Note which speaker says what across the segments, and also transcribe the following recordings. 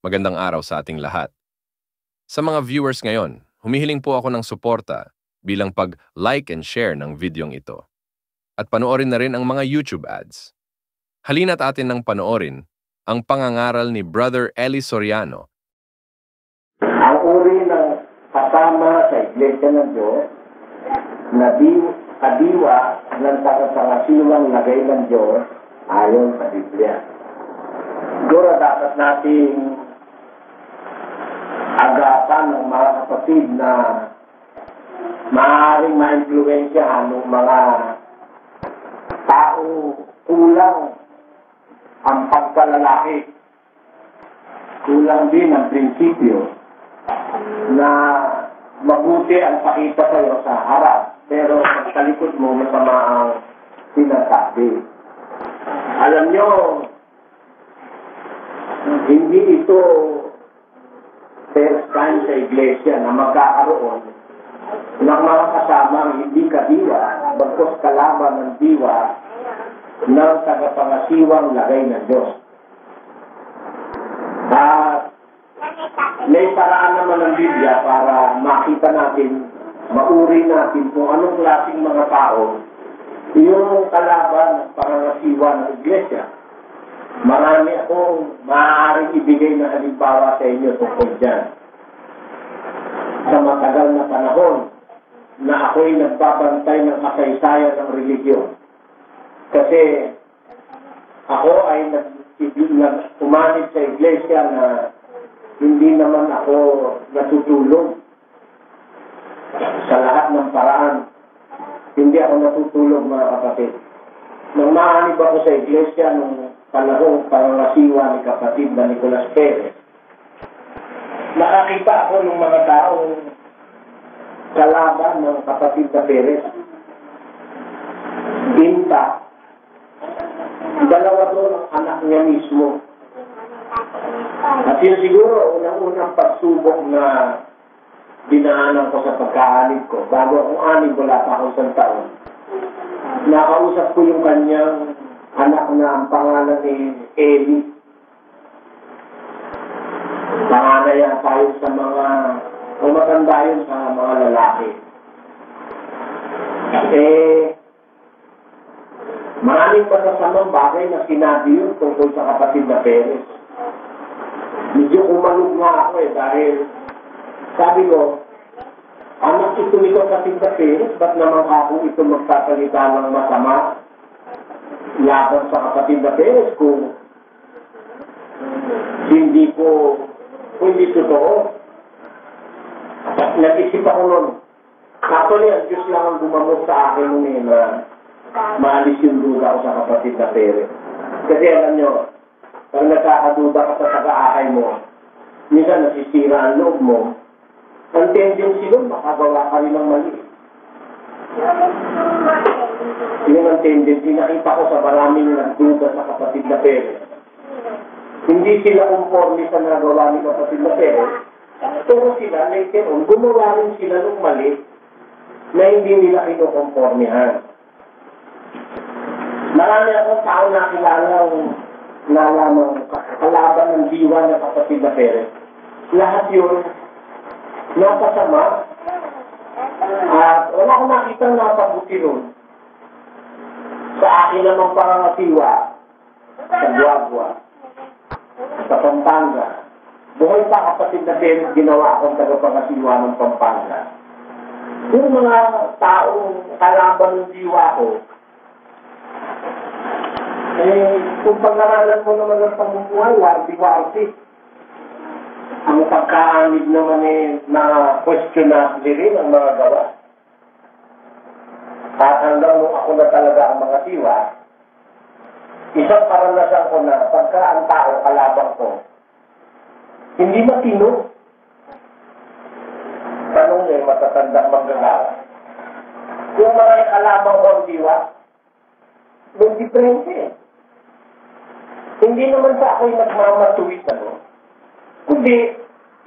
Speaker 1: Magandang araw sa ating lahat. Sa mga viewers ngayon, humihiling po ako ng suporta bilang pag-like and share ng videong ito. At panoorin na rin ang mga YouTube ads. Halina't atin nang panoorin ang pangangaral ni Brother Eli Soriano.
Speaker 2: Ang uri ng kasama sa Iglesia ng Diyos na kadiwa ng tagapangasiwang lagay ng Diyos ayon sa Biblia. Siguro dapat nating agapan ng mga kapatid na maaaring ma-influensyahan ng mga taong kulang ang pagkalalaki, kulang din ang prinsipyo na mabuti ang pakita sa'yo sa harap, pero sa likod mo masama ang sinasabi. Alam nyo, hindi ito first time sa iglesia na magkakaroon ng mga kasamang hindi kadiwa, bagkos kalaban ng diwa ng tagapangasiwang lagay ng Diyos. At may paraan naman ng Biblia para makita natin, mauri natin kung anong klaseng mga tao yung kalaban ng pangangasiwa ng iglesia. Marami akong maaaring ibigay na halimbawa sa inyo tungkol dyan. Sa matagal na panahon na ako'y nagbabantay ng kasaysayan ng religiyon. Kasi ako ay umanib sa iglesia na hindi naman ako natutulog sa lahat ng paraan. Hindi ako natutulog, mga kapatid. Nang maanib ako sa iglesia nung panahong pangangasiwa ni kapatid na Nicolas Perez, nakakita ako ng mga taong kalaban ng kapatid na Perez. Binta. Dalawa doon ang anak niya mismo. At yun siguro, unang-unang pagsubok na dinaanan ko sa pagkaanib ko. Bago akong anib, wala pa akong 1 taon. Nakausap ko yung kanyang anak na ang pangalan ni Eli. Pangalan yan tayo sa mga, o matanda yun sa mga lalaki. Maraming pasasamang bagay na sinabi yun tungkol sa kapatid na Perez. Medyo kumalog nga ako dahil sabi ko, anak ito nito kapatid na Perez, ba't naman ako ito magsasalita ng masama laban sa kapatid na Perez kung hindi totoo. Nag-isip ako nun. Actually, ang Diyos lang ang gumamot sa akin nun na maalis yung duda ko sa kapatid na Perez. Kasi alam nyo, pag nagkakaduda ka sa taga-ahay mo, minsan nasisira ang loob mo, ang tendency nun, makagawa ka rin ng mali. Yun ang tendency. Nakita ko sa maraming nagduda sa kapatid na Perez. Hindi sila conforme sa nagawa ni kapatid na Perez. Turo sila, later on, gumawa rin sila ng mali na hindi nila kinukonformehan. Marami akong tao nakilala ng kalaban ng diwa ng kapatid na Perez. Lahat yun napasama. At wala akong nakita napabuti nun. Sa akin namang pangangasiwa sa Guagua, sa Pampanga. Buhay pa kapatid na Perez, ginawa akong tagapangasiwa ng Pampanga. Yung mga taong kalaban ng diwa ko, kung pag-aralan mo naman ng pamumuhay, warti-warti. Ang pagkaanib naman na questionable rin ang mga gawa. At hanggang nung ako na talaga ang mga diwa, isang karanasan ko na pagka ang tao kalabang ko, hindi matino. Tanong niya, matatandang manggagawa. Yung mga kalabang ko ang diwa, may diferensya eh. Hindi naman sa ako'y nagmamatuwid kundi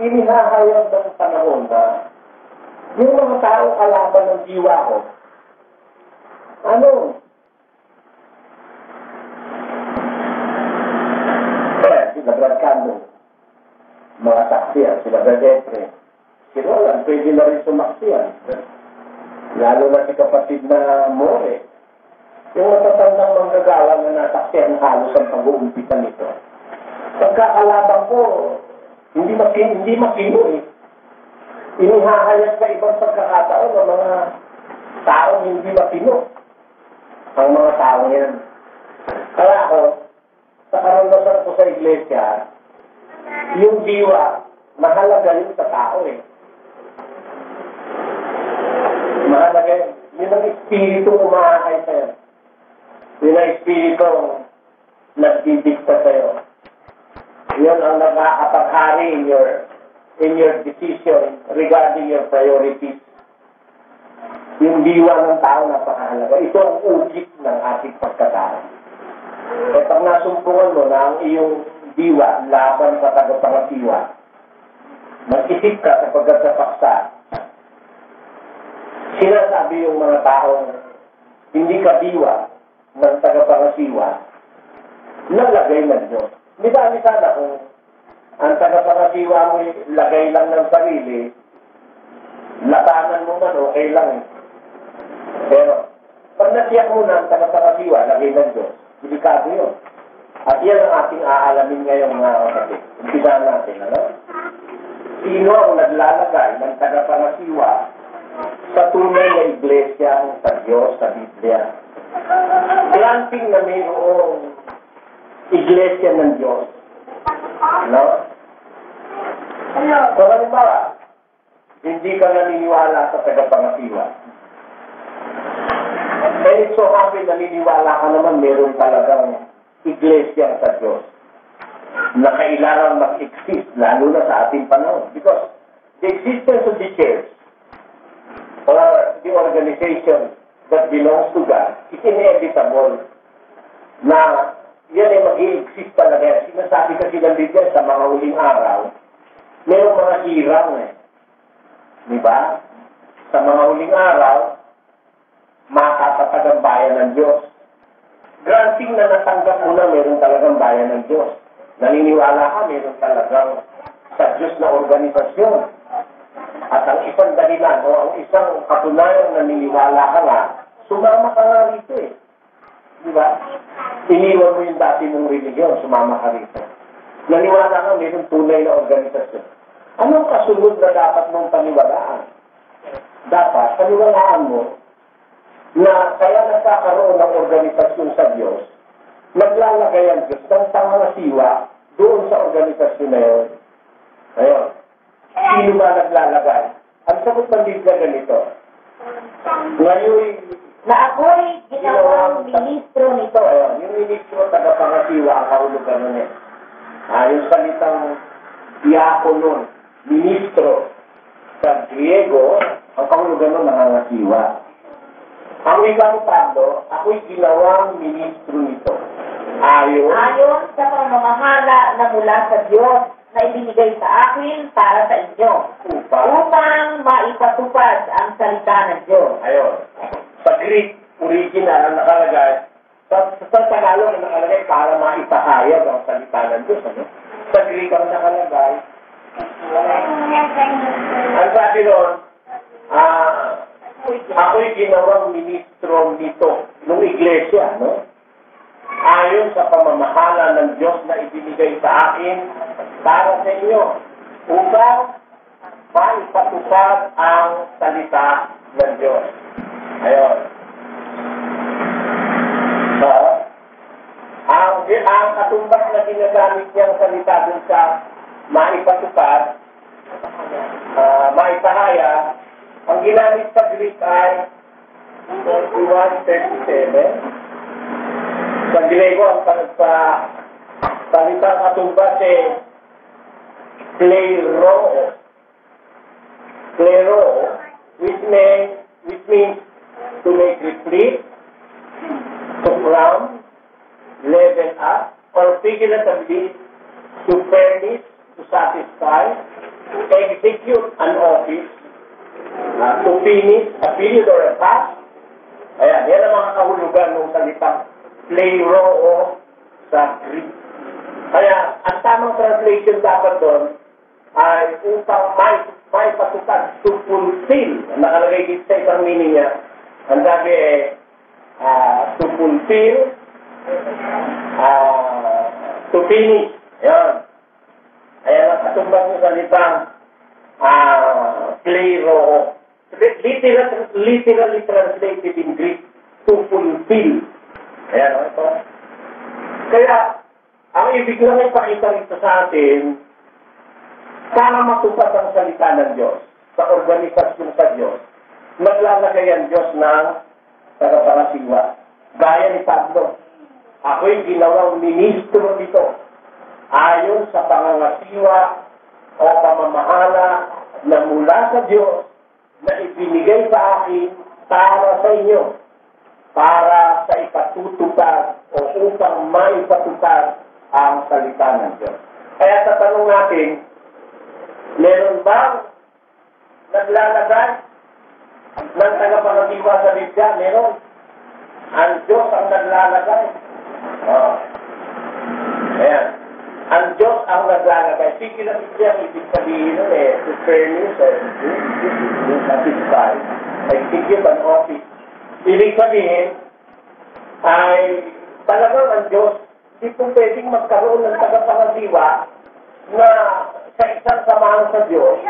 Speaker 2: inihahayag ng panahon na yung mga taong kalaban ng diwa ko, si Brad Cando, mga saksiyan, sila Gadete. Sino lang, pwede na rin sumaksiyan. Lalo na si kapatid na More. Yung matatandang manggagawa na nasaksiyan halos ang pag-uumpita nito. Pagkakalabang ko, hindi matino eh. Inihahayag sa ibang pagkakataon ng mga taong hindi matino. Ang mga taong yan. Kaya ako, sa karanasan ko sa iglesia, yung diwa, mahalaga yun sa tao eh. Mahalaga yun. Yun ang espiritu umaakay sa'yo. Yun ang espiritu nagdidikta sa'yo. Yun ang nakakapaghari in your decision regarding your priorities. Yung diwa ng tao napakahalaga. Ito ang ugit ng ating pagkatao. E pag nasumpungan mo na ang iyong diwa laban sa tagapangasiwa, mag-isip ka sa pagkatapaksa, sinasabi yung mga taong hindi ka diwa ng tagapangasiwa, nalagay ng Diyos. Di ba, sana kung ang tagapangasiwa mo lagay lang ng sarili, labanan mo man, okay lang eh. Pero, pag nasiyak mo na ang tagapangasiwa, lagay ng Diyos, delikado yun. At yan ang ating aalamin ngayon mga kapatid. Umpisahan natin, ano? Sino ang naglalagay ng tagapangasiwa sa tunay na iglesia sa Diyos, sa Biblia? Granting na mayroong iglesia ng Diyos. No? So, halimbawa, hindi ka naniniwala sa tagapangasiwa. And so happy naniniwala ka naman meron talagang iglesia sa Diyos na kailangan mag-exist, lalo na sa ating panahon. Because the existence of the church or the organization that belongs to God is inevitable na yan ay mag-i-exist talaga. Sinasabi kasi ng Biblia sa mga huling araw, mayroong mga hirang eh. Diba? Sa mga huling araw, makatatag ang bayan ng Diyos. Granting na natanggap mo na meron talagang bayan ng Diyos. Naniniwala ka, meron talagang sa Diyos na organisasyon. At ang isang dahilan o ang isang katunayang naniniwala ka nga, sumama ka nga rito eh. Diba? Iniwan mo yung dati mong religion, sumama ka rito. Naniwala ka, meron tunay na organisasyon. Anong kasunod na dapat mong paniwalaan? Dapat, paniwalaan mo na kaya nagkakaroon ng organisasyon sa Diyos, naglalagay ang Diyos ng pangangasiwa doon sa organisasyon na yun. Ayun. Sino ba naglalagay? Ang sagot ng Biblia ganito. Ngayon,
Speaker 3: na ako'y ginawang ministro nito.
Speaker 2: Ayun, yung ministro, tagapangasiwa, ang kahulugan nun eh. Yung salitang diakonon, ministro, sa Griego, ang kahulugan nun, nangangasiwa. Ang ikang Pablo, ako'y ginawang ministro nito.
Speaker 3: Ayon sa pamamahala na mula sa Diyos na ibinigay sa akin para sa inyo. Upang maipatupad ang salita ng Diyos.
Speaker 2: Ayun. Sa Greek, original ang nakalagay. Sa Tagalog ang nakalagay para maipahayag ang salita ng Diyos. Ano? Sa Greek ang nakalagay. Ang sabi doon, ako'y ginawang ministro nito, ng iglesia, no? Ayon sa pamamahala ng Diyos na ibinigay sa akin para sa inyo, upang maipatupad ang salita ng Diyos. Ayun. So, ang katumbas na ginagamit niyang salita dun sa maipatupad, maipahaya, ang ginamit sa Greek ay 41:37. Sa Griego, ang salitang katumbas ay Klero, which means to make complete, to crown, level up, or figuratively, to furnish, to satisfy, to execute an office, to finish a period or a task. Ayan, yan ang mga kahulugan ng salitang Klero sa Greek. Kaya, ang tamang translation dapat doon, ay upang may patupad, to fulfill. Nakalagay dito sa isang meaning niya. Ang sabi to fulfill, to finish. Ayan. Ayan ang katumbas ng salitang klero. Literally translated in Greek, to fulfill. Ayan, ito. Kaya, ang ibig lang ipakita rito sa atin, para matupad ang salita ng Diyos sa organisasyon sa Diyos, maglalagay ang Diyos ng tagapangasiwa. Gaya ni Pablo, ako'y ginawang ministro dito ayon sa pangangasiwa o pamamahala na mula sa Diyos na ibinigay sa akin para sa inyo, para sa ipatutupad o upang maipatupad ang salita ng Diyos. Kaya tatanong natin, meron bang naglalagay ng tagapangasiwa sa Biblia? Meron. Ang Diyos ang naglalagay. Ayan. Ang Diyos ang naglalagay. Sige na Biblia, ibig sabihin nun to fairness, yung satisfy, ay sige an office. Ibig sabihin, ay talagang ang Diyos, hindi po pwedeng magkaroon ng tagapangasiwa na sa isang samahan sa Diyos.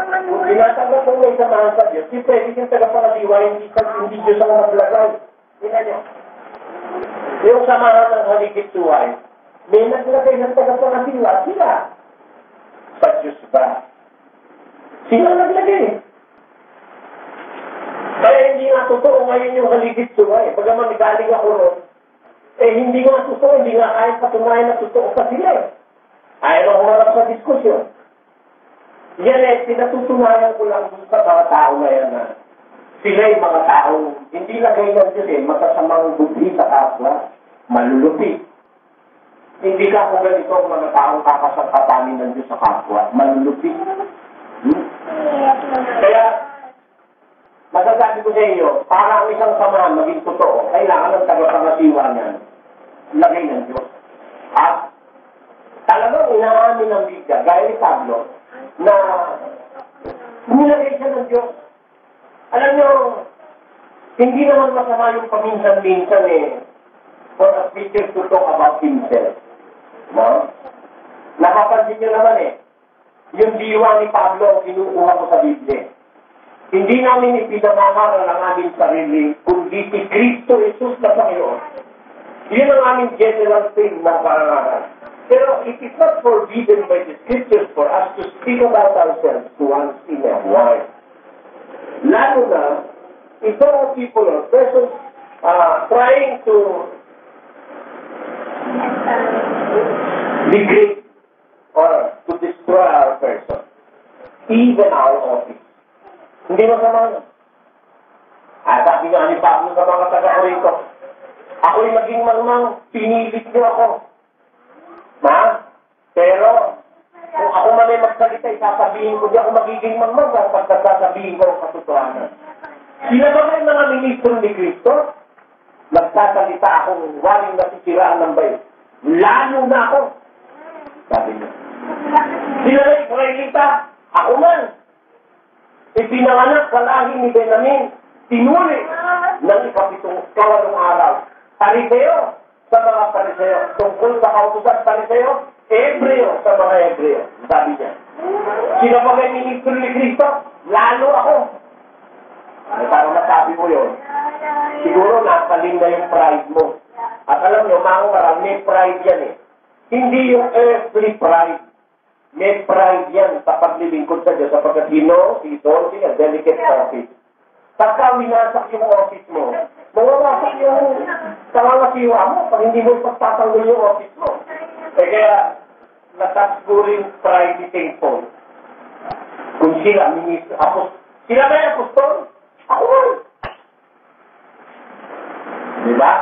Speaker 2: Kung tinatanggap mo may samahan sa Diyos, hindi pwedeng yung tagapangasiwa, hindi Diyos ang maglagay. Tingnan nyo. Yung samahan ng haligit-suway, may naglagay ng tagapangasiwa, sila. Sa Diyos ba? Sila naglagay. Kaya hindi nga totoo ngayon yung haligit-suway. Pagaman galing ako ron, hindi nga totoo, hindi nga kahit patunayan na totoo pa sila. Ayaw na humarap sa diskusyon. Yan pinatutunayan ko lang sa mga tao na yan na sila'y mga tao, hindi lagay ng Diyos matasamang budhi sa kapwa, malulupi. Hindi ka kung ganito ang mga taong kakasangkatanin ng Diyos sa kapwa, malulupi. Kaya, masasabi ko sa inyo, para ang isang samahan maging totoo, kailangan ng tagapangasiwa niyan, lagay ng Diyos. At talagang inaamin ng Biblia, gaya ni Pablo, na nilagay siya ng Diyos. Alam nyo, hindi naman masama yung paminsan-minsan for a preacher to talk about himself. No? Napapansin nyo naman yung diwa ni Pablo ang kinukuha ko sa Biblia. Hindi namin ipinamaharal ang aming sarili, kundi si Kristo Jesus na Panginoon. Yun ang aming general thing na pangaral. Pero it is not forbidden by the Scriptures for us to speak about ourselves to one's inner wife. Lalo na, if there are people or persons trying to degrade or to destroy our person, even our office. Hindi masama yun. Sabi nga ni Pablo sa mga taga-Korinto, ako'y maging mangmang, pinilit niyo ako. Pero, kung ako man ay magsalita, sasabihin ko, di ako magiging mangmang kapag sasabihin ko ang katotohanan. Sila ba kayo mga ministro ni Kristo? Magsasalita akong waling nasisiraan ng bayo. Lalo na ako. Sabi niya. Sila na Israelita, ako man. Ipinanganak sa lahi ni Benjamin, tinuli ng ikawalong araw. Pariseo sa mga pariseo. Tungkol sa kautusan pariseo, Hebreo sa mga Hebreo. Sabi niya. Sino ba may ministro ni Kristo? Lalo ako. Parang nasabi mo yun. Siguro nakaling na yung pride mo. At alam nyo, mga marami, may pride yan Hindi yung earthly pride. May pride yan sa paglilingkod sa Diyos sapagkat he told you a delicate office. Pagka winasak yung office mo, mawawasak yung pangangasiwa mo pag hindi mo ipagtatanggol yung office mo. Kaya, natasguring pride ni St. Paul. Kung sila, ministro, sila ba yung apostol? Ako man. Diba?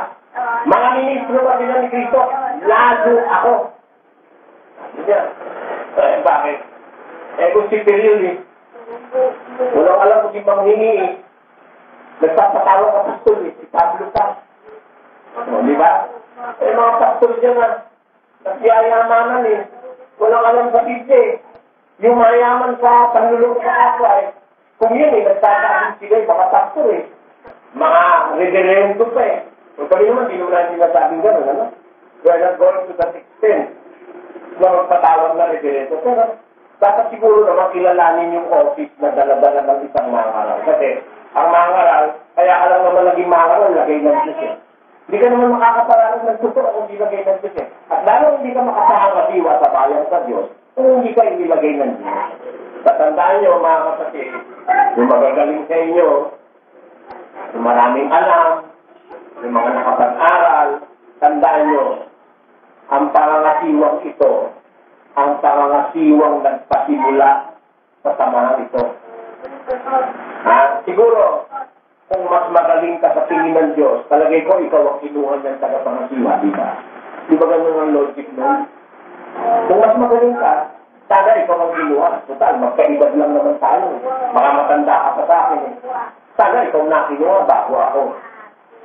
Speaker 2: Mga ministro ba sila ni Kristo? Lalo ako. Bakit? Kung si Peril walang alam kung si Manghingi nagpapatawag apostol si Pablo pa. Diba? Mga pastor dyan nagsiyayamanan walang alam sa Biblia Yung mayaman sa panlulong sa kapwa kung yun nagtatapos sila baka takto Mga reverendo pa Kung kami naman, di naman natin sinasabing gano'n, ano? We're not going to that extent na magpatawag na reverendo. Pero, dapat siguro naman kilalanin yung office na dala-dala ng isang mangaral. Kasi, ang mangaral, kaya alam naman naging mangaral, lagay ng Diyos Hindi ka naman makakaparalan ng totoo kung di lagay ng Diyos At lalo hindi ka makapangasiwa sa bayan sa Diyos kung hindi ka inilagay ng Diyos. Tatandaan nyo, mga kapatid, yung magagaling sa inyo, yung maraming alam, yung mga nakapag-aral, tandaan nyo, ang pangangasiwang ito, ang pangangasiwang nagpasimula sa samahan ito. Siguro, kung mas magaling ka sa tingin ng Diyos, talagay ko, ikaw ang kinuha ng tagapangasiwa, di ba? Di ba ganun ang logic nun? Kung mas magaling ka, sana ikaw ang kinuha. Total, magkaibad lang naman tayo. Mga matanda ka pa sa akin Sana ikaw na kinuha bago ako.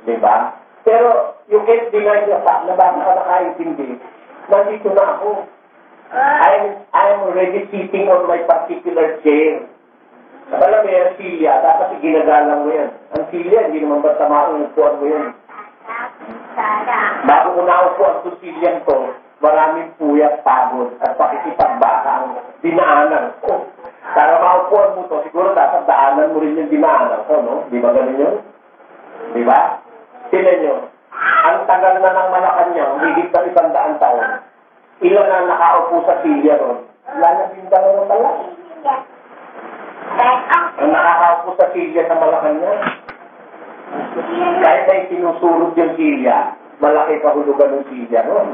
Speaker 2: Di ba? Pero, you can't deny the fact na baka ka nakaintindi, nandito na ako. I'm already sitting on my particular chair. Alam mo yan, silya, dapat ginagalang mo yan. Ang silya, hindi naman basta mauupuan mo yan. Bago ko naupuan sa silyan ko, maraming puyat, pagod, at pakikipagbaka ang dinaanan ko. Para maupuan mo to, siguro dapat daanan mo rin yung dinaanan ko, no? Di ba ganun yun? Di ba? Tinan nyo, ang tagal na ng Malacanang, higit na 100 taon. Ilan na nakaupo sa silya ron? Wala na din dalawa pala. Ang nakakaupo sa silya sa Malacanang, kahit ay sinusurod yung silya, malaki kahulugan ng silya ron.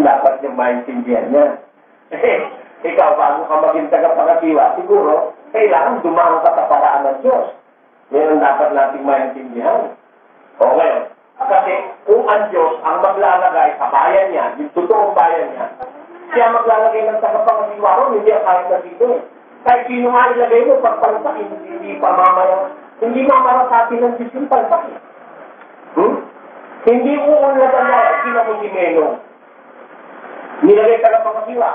Speaker 2: Dapat niyang maintindihan niya. Ikaw, bago ka maging tagapangasiwa, siguro, kailangan dumaan ka sa paraan ng Diyos. Yan ang dapat nating maintindihan. O ngayon, kasi kung ang Diyos ang maglalagay sa bayan niya, yung totoong bayan niya, siya maglalagay ng tagapangasiwa ron, hindi ang kahit na dito Kahit sino nga ilagay mo, pagpalpak, hindi mamarasati ng Diyos yung palpak Hindi uunlagan na, sino mo si Menong. Nilagay tagapangasiwa.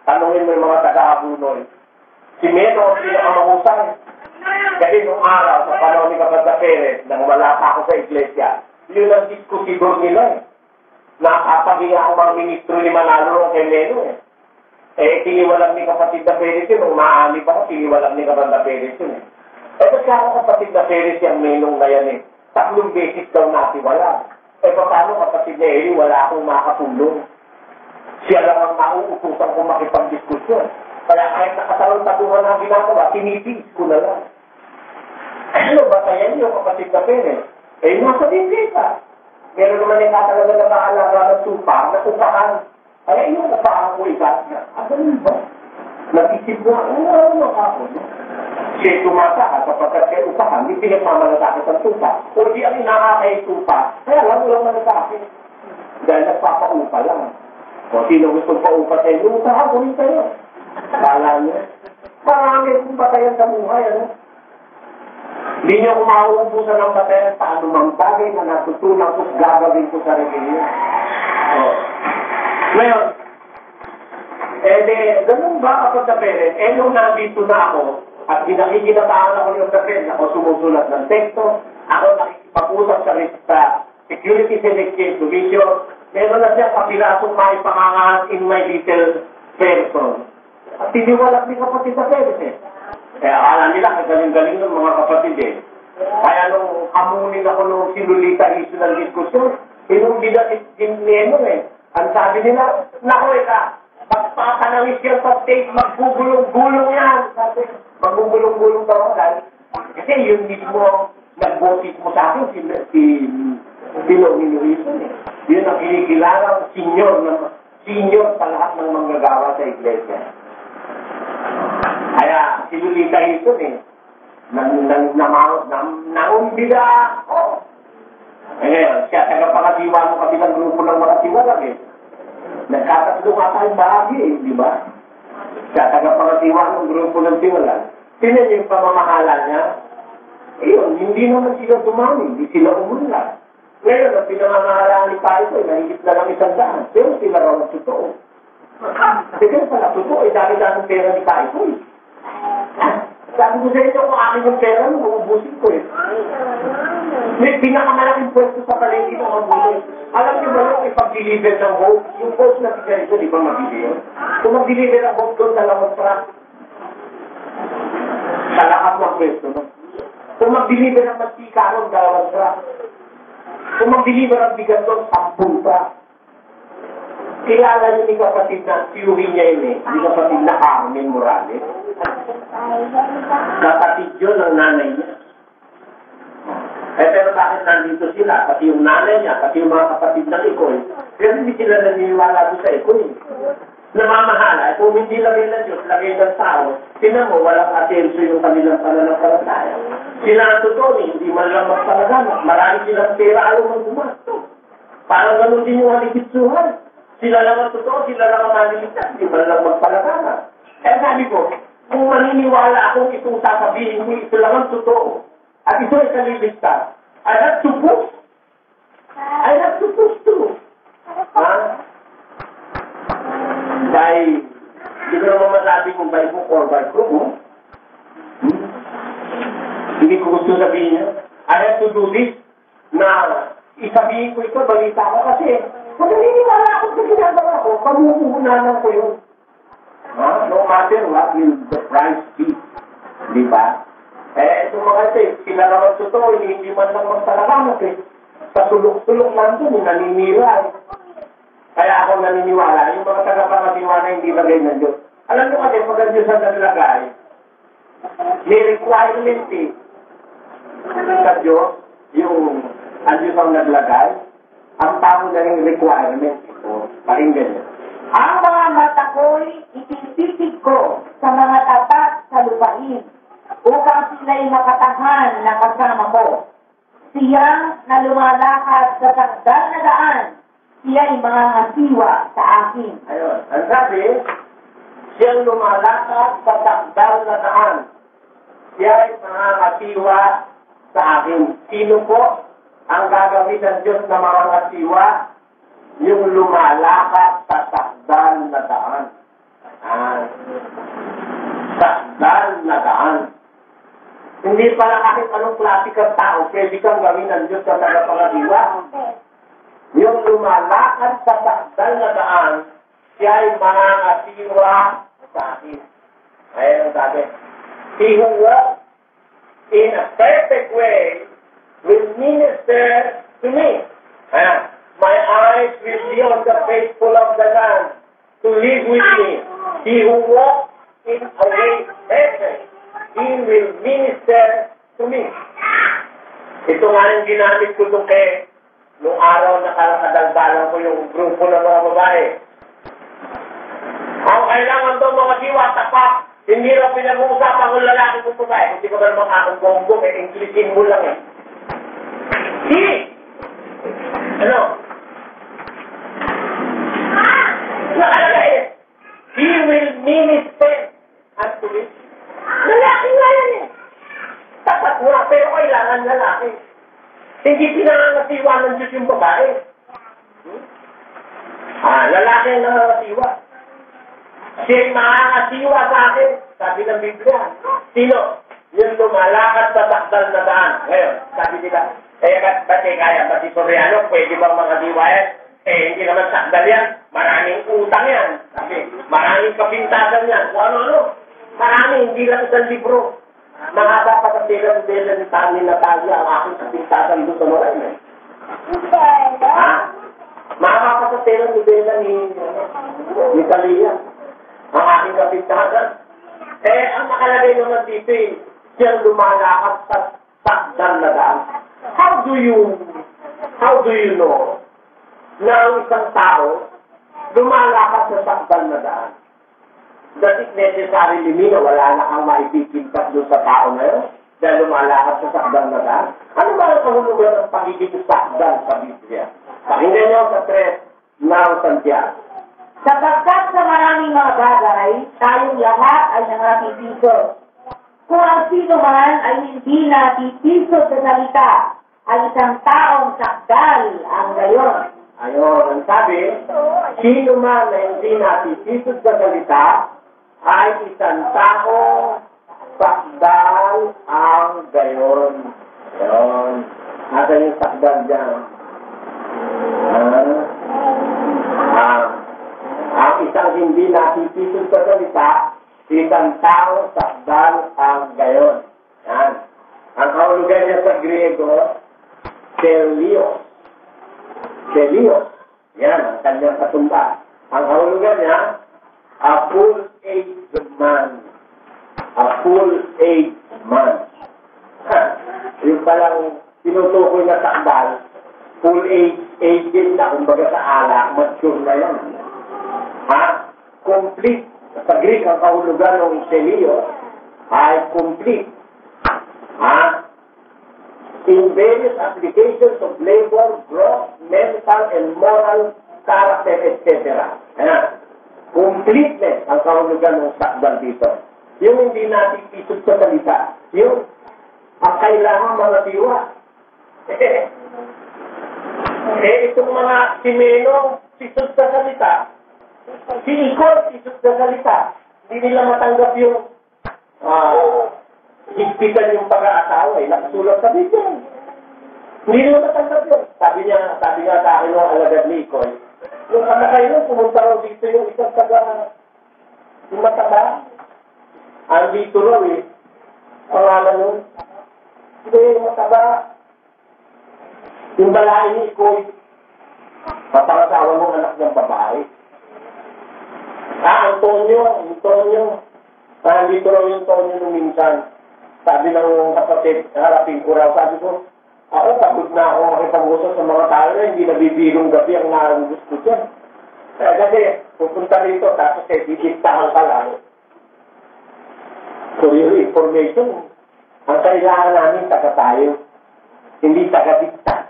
Speaker 2: Tanungin mo yung mga taga-abunoy. Si Menong ang pinakamahusay. Kasi nung araw, sa panahon ni Kapatid Perez, nang wala pa ako sa iglesia, yun ang diskusidor nila Nakapaghinga ang mga ministro ni Manalo kay Menong tiniwalang ni Kapatid Perez yun. Nung maali pa ko, tiniwalang ni Kapatid Perez yun ba't ako Kapatid Perez yung Menong na yan 3 beses daw natiwala. Paano Kapatid na Eli, wala akong makatulong. Siya lang ang mauutusan kung makipag-diskusyon. Kaya kahit nakatalong-tatungan ang ginagawa, tinitiis ko na lang. Ano ba kaya niyo, Kapatid na Perez? Nasa dito Meron naman yung katalaga na maalaga ng tupa, na tupahan. Kaya yung tupahan ko ikat niya. Ganun ba? Nag-isip mo, ano ako? Siya tumasa kapag kayo upahan, hindi pinagmamalasakit ang tupa. O di ang nakakay tupa, kaya lang walang malasakit. Dahil nagpapaupa lang. O sino gusto paupa sa'yo? Upahan, gawin kayo. Kala niya. Marami kong batayan sa buhay, Hindi niyo ako mauubusan ng batayan sa anumang bagay na natutunan ko gagawin ko sa religion. Ngayon, ganun ba ako sa Perez? Nung nandito na ako, at pinakikinataan ako yung Perez, ako sumusulat ng teksto, ako nakikipag-usap sa Securities and Exchange Commission, meron na siya kapirasong maipangangahan in my little person. At tiniwala ni Kapatid na Perez Kaya akala nila, galing-galing ng mga kapatid Kaya nung hamunin ako nung sinulita issue ng diskusyon, nung binatit din niyo ang sabi nila, naku pagpapanawis yan sa stage, magbubulong-bulong yan. Sabi, magbubulong-bulong daw dahil. Kasi yun mismo, nag-vote mo sa akin, si Pilongin Wilson Yun ang kinikilarang senior sa lahat ng manggagawa sa iglesia. Kaya, sinulita ito nangumbida ako. Siya tagapangasiwa mo kabilang grupo ng mga tiwalag Nagkatatlo nga tayong bahagi di ba? Siya tagapangasiwa ng grupo ng tiwalag. Tinan niyo yung pamamahala niya. Hindi naman sila dumami, hindi sila umunlad. Ngayon, ang pinamamahalaan ni Paito, nahigit na lang 100. Pero sila raw ang totoo. Kaya pala, totoo, dami-dami pera ni Kai ko eh. Sabi ko sa inyo, kung akin yung pera mo, uubusin ko eh. May pinakamalaking pwesto sa palengke ng mga buloy. Alam niyo ba yung ipag-deliver ng hope? Yung hope na sigarito, di ba mabili yun? Kung mag-deliver ng hope doon, dalawang truck. Sa lakas ng pwesto, no? Kung mag-deliver ng masika ron, dalawang truck. Kung mag-deliver ng bigas doon, 10 truck. Kilala niyo ni kapatid na theory niya yun eh. Ni kapatid na Carmen Morales. Kapatid yun ng nanay niya. Pero bakit nandito sila? Pati yung nanay niya, pati yung mga kapatid ng Ikoy. Pero hindi sila naniniwala doon sa Ikoy. Namamahala. Kung hindi lagay ng Diyos, lagay ng tao, tinan mo, walang atenso yung kanilang pananampalataya. Sila ang totoo, hindi man lang magpalagana. Marami silang pera, ayaw mang gumasto. Parang ganun din yung haligitsuhan. Sila lang ang totoo, sila lang ang maliligtas, hindi man lang magpalagana. Sabi ko, kung maniniwala akong itong sasabihin ko, ito lang ang totoo. At ito ay kaliligtas. I have to prove. I have to prove to. Ha? Dahil, hindi ko naman masabi kung by book or by proof. Hindi ko gusto sabihin niya. I have to do this na isabihin ko ito, balita ko kasi kung naniniwala ako sa ginagawa ko, pamupuhunanan ko yun. No matter what will the price be. Di ba? Ito mga ito, sila naman totoo, hindi man lang magsalakamat eh. Sa sulok-sulok lang doon, naninira eh. Kaya ako naniniwala, yung mga tagapangatiwala hindi lagay ng Diyos. Alam nyo kasi, pag ang Diyos ang naglagay, may requirement eh. Sa Diyos, yung ang Diyos ang naglagay, ang tao na yung requirement ito. Pakinggan nyo.
Speaker 3: Ang mga mata ko'y ipintitig ko sa mga tapat sa lupain upang sila'y makatahan na kasama ko. Siyang na lumalakad sa takdal na daan, siya'y mga hasiwa sa akin.
Speaker 2: Ayun. Ang sabi, siyang lumalakad sa takdal na daan, siya'y mga hasiwa sa akin. Sino po ang gagamit ng Diyos na mga hasiwa? Yung lumalakad sa takdal na daan. Takdal na daan. Hindi pala kahit anong klase kang tao, pwede kang gawin ng Diyos sa tagapangasiwa. Yung lumalakad sa takdal na daan, siya ay mangangasiwa sa akin. Ayan ang sabi. He who walks in a perfect way will minister to me. Ayan. My eyes will be on the faithful of the land to live with me. He who walks in a way perfect, he will minister to me. Ito nga yung ginamit ko nung nung araw na kadagdalan ko yung grupo ng mga babae. Ang kailangan daw mga diwa, tapat, hindi lang pinag-uusapan ng lalaki kung babae. Hindi ko ba naman kakong Englishin mo lang eh. He! Ano? Nakalagay eh. He will minister unto me. Lalaki nga yan eh. Tapat nga, pero kailangan lalaki. Hindi pinangangasiwa ng Diyos yung babae. Lalaki ang nangangasiwa. Siya'y makangasiwa sa akin, sabi ng Biblia. Sino? Yung lumalakad sa takdal na daan. Ngayon, sabi nila, ba't kaya, ba't Soriano, pwede bang mga diwa yan? Hindi naman sakdal yan. Maraming utang yan. Sabi, maraming kapintasan yan. Kung ano-ano. Marami, hindi lang isang libro. Mahaba pa sa tela-tela ni Tani Natalia ang aking kapintasan doon sa mga yan. Mahaba pa sa tela-tela ni Talia ang aking kapintasan. Ang nakalagay naman dito siyang lumalakad sa takdal na daan. How do you know na ang isang tao lumalakad sa takdal na daan? Does it necessarily mean na wala na kang maipipintas doon sa tao na yun? Dahil lumalakad sa takdal na daan? Ano ba ang kahulugan ng pagiging takdal sa Biblia? Pakinggan niyo sa 3 ng Santiago.
Speaker 3: Sapagkat sa maraming mga bagay, tayong lahat ay nangapipisod. Kung ang sino man ay hindi napipisod sa salita, ay isang taong takdal ang gayon.
Speaker 2: Ayun, ang sabi, sino man na hindi natisisod sa salita ay isang tao sakdal ang gayon. Ayun. Asa yung sakdal dyan? Ang isang hindi natisisod sa salita, isang tao sakdal ang gayon. Yan. Ang kahulugan niya sa Griego, Telios. Telios. Yan, ang kanyang katumba. Ang kahulugan niya, a full-aged man. A full-aged man. Yung palang tinutukoy na sakdal, full-aged na, kumbaga sa alak, mature na yan. Complete. Sa Greek, ang kahulugan ng Telios ay complete. In various applications of labor, growth, mental and moral character, etc. Completeness ang kahulugan ng sakdal dito. Yung hindi natin isod sa salita, yung ang kailangan mga tiwa. Itong mga simenong isod sa salita, si Ikor isod sa salita, hindi nila matanggap yung higpitan yung pag-aasawa, nakasulat sa Biblia. Hindi nila matanggap yun. Sabi nga sa akin ng alagad ni Ikoy, nung anak nun, pumunta raw dito yung isang yung mataba. Andito raw pangalan nun. Hindi, yung mataba. Yung balain ni Ikoy, mapangasawa ng anak ng babae. Antonio. Andito raw yung Antonio nung minsan. Sabi ng kapatid, harapin ko raw, sabi ko, ako pagod na ako makipag-usap sa mga tao na hindi nabibirong gabi ang narangos ko dyan. Kasi pupunta rito, tapos didiktahan ka lang. For your information, ang kailangan namin taga tayo, hindi taga-dikta.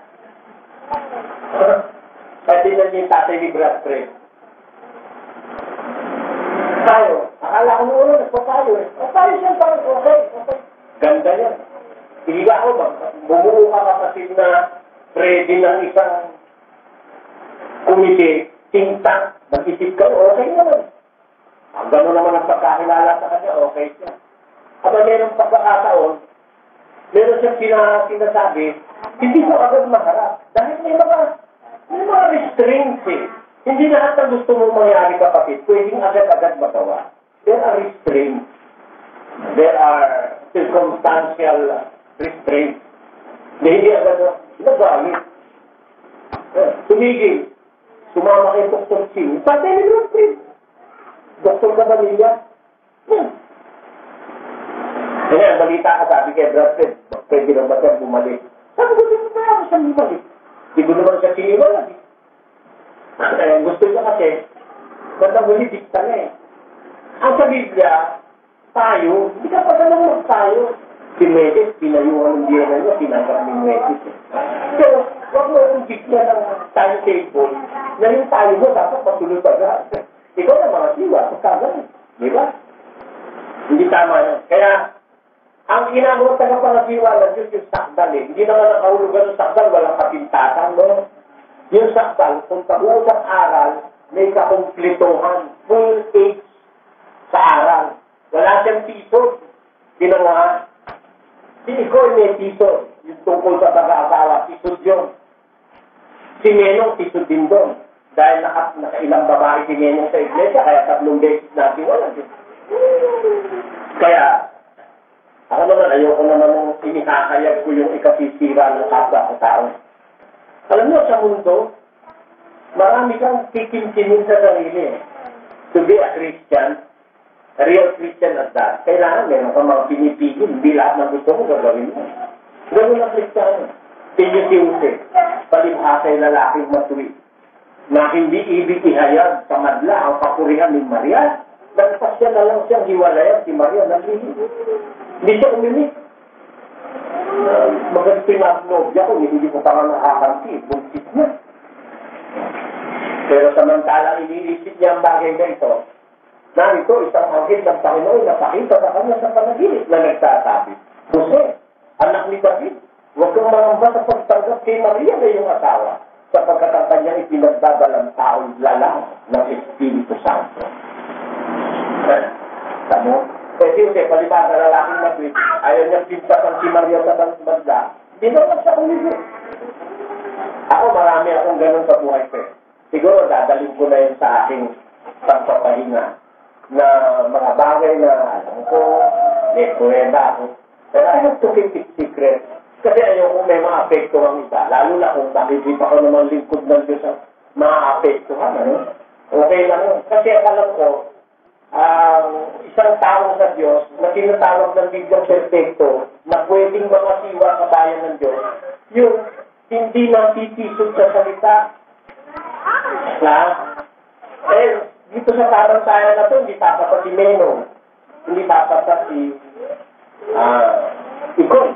Speaker 2: Kasi nandiyan tatay ni Brad Fred. Tayo, akala ko noon, nagpatayo eh. Tayo siya parang okay. Ganda yan. Hindi ako ba? Bumuo ka kapatid na ready ng isang komite, think tank, mag-isip ka, okay naman. Ang gano'n naman ang pagkakilala sa kanya, okay siya. Aba merong pagkakataon, meron siyang sinasabi, hindi ko agad maharap. Dahil may mga restraints eh. Hindi lahat ng gusto mong mangyari kapatid, pwedeng agad-agad magawa. There are restraints. There are circumstantial restraints. Hindi agad nagalit. Tumigil. Sumama kay Dr. Ching. Patay ni Brad Fred. Dr. Cabanilla. Kaya balita ka sabi kay Brad Fred, pwede na ba siya bumalik? Sabi ko, hindi na ako siya bumalik. Hindi ko naman siya siniwala. Gusto niya kasi, magdabuli dikta na eh. Ang sa Biblia, tayo, hindi ka pa naman tayo. Si Medes, pinayuhan ng DNA niya, tinanggap ni Medes. So, wag mo yung dikta ng timetable na yung tayo mo dapat patuloy pa agad. Ikaw na mga siwa, pagkagan. Di ba? Hindi tama yan. Kaya, ang ginagawa tagapangasiwa ng Diyos yung sakdal eh. Hindi naman nakahulugan ng sakdal, walang kapintasan, no? Yung sakdal, kung pag-uusap aral, may kakumplituhan, full age sa aral. Wala siyang tisod. Ginawa. Si Ikoy may tisod. Yung tungkol sa pag-aasawa, tisod yun. Si Menong, tisod din doon. Dahil nakailang babae si Menong sa iglesia, kaya 3 beses natin wala. Kaya, ako naman, ayoko naman nung sinikakayag ko yung ikasisira ng kapwa sa tao. Alam mo, sa mundo, marami kang kikimkinin sa sarili. To be a Christian, a real Christian at that, kailangan meron kang mga pinipigil. Hindi lahat ng gusto mo gagawin mo. Gano'n na Christian. Tinyutiuse, palibhasay lalaking matuwid, na hindi ibig ihayag sa madla ang papurihan ni Maria. Nagpasya na lang siyang hiwalayan si Maria. Hindi siya umimik. Maganda pinag-nobya ko, hindi ko pa nga nakakampi. Buntis na. Pero samantalang inilisip niya ang bagay na ito, narito isang anghel ng Panginoon na pakita sa kanya sa panaginip na nagsasabi, Jose, anak ni David, huwag kang mangamba sa pagtanggap kay Maria na iyong asawa. sapagkat ang kanyang ipinagdadalang tao'y lalang ng Espiritu Santo. Tamo? Kasi palibag na lalaking matwid, ayaw niya pintasan si Maria sa banda, hindi naman siya kumigil. Ako, marami akong ganun sa buhay ko. Siguro, dadalhin ko na yun sa aking pagpapahinga na mga bagay na alam ko, nekweda ako. Pero I have to keep it secret. Kasi ayoko may maapektuhan iba. Lalo na kung nakikita ko naman lingkod ng Diyos ang maapektuhan. Ano? Okay lang yun. Kasi alam ko, isang tao sa Diyos na tinatawag ng Bibliang perfecto na pwedeng mamasiwa sa bayan ng Diyos, yung hindi natitisod sa salita. Dito sa tarantayan na to, hindi tapat si Meno, hindi tapat si Ikoy.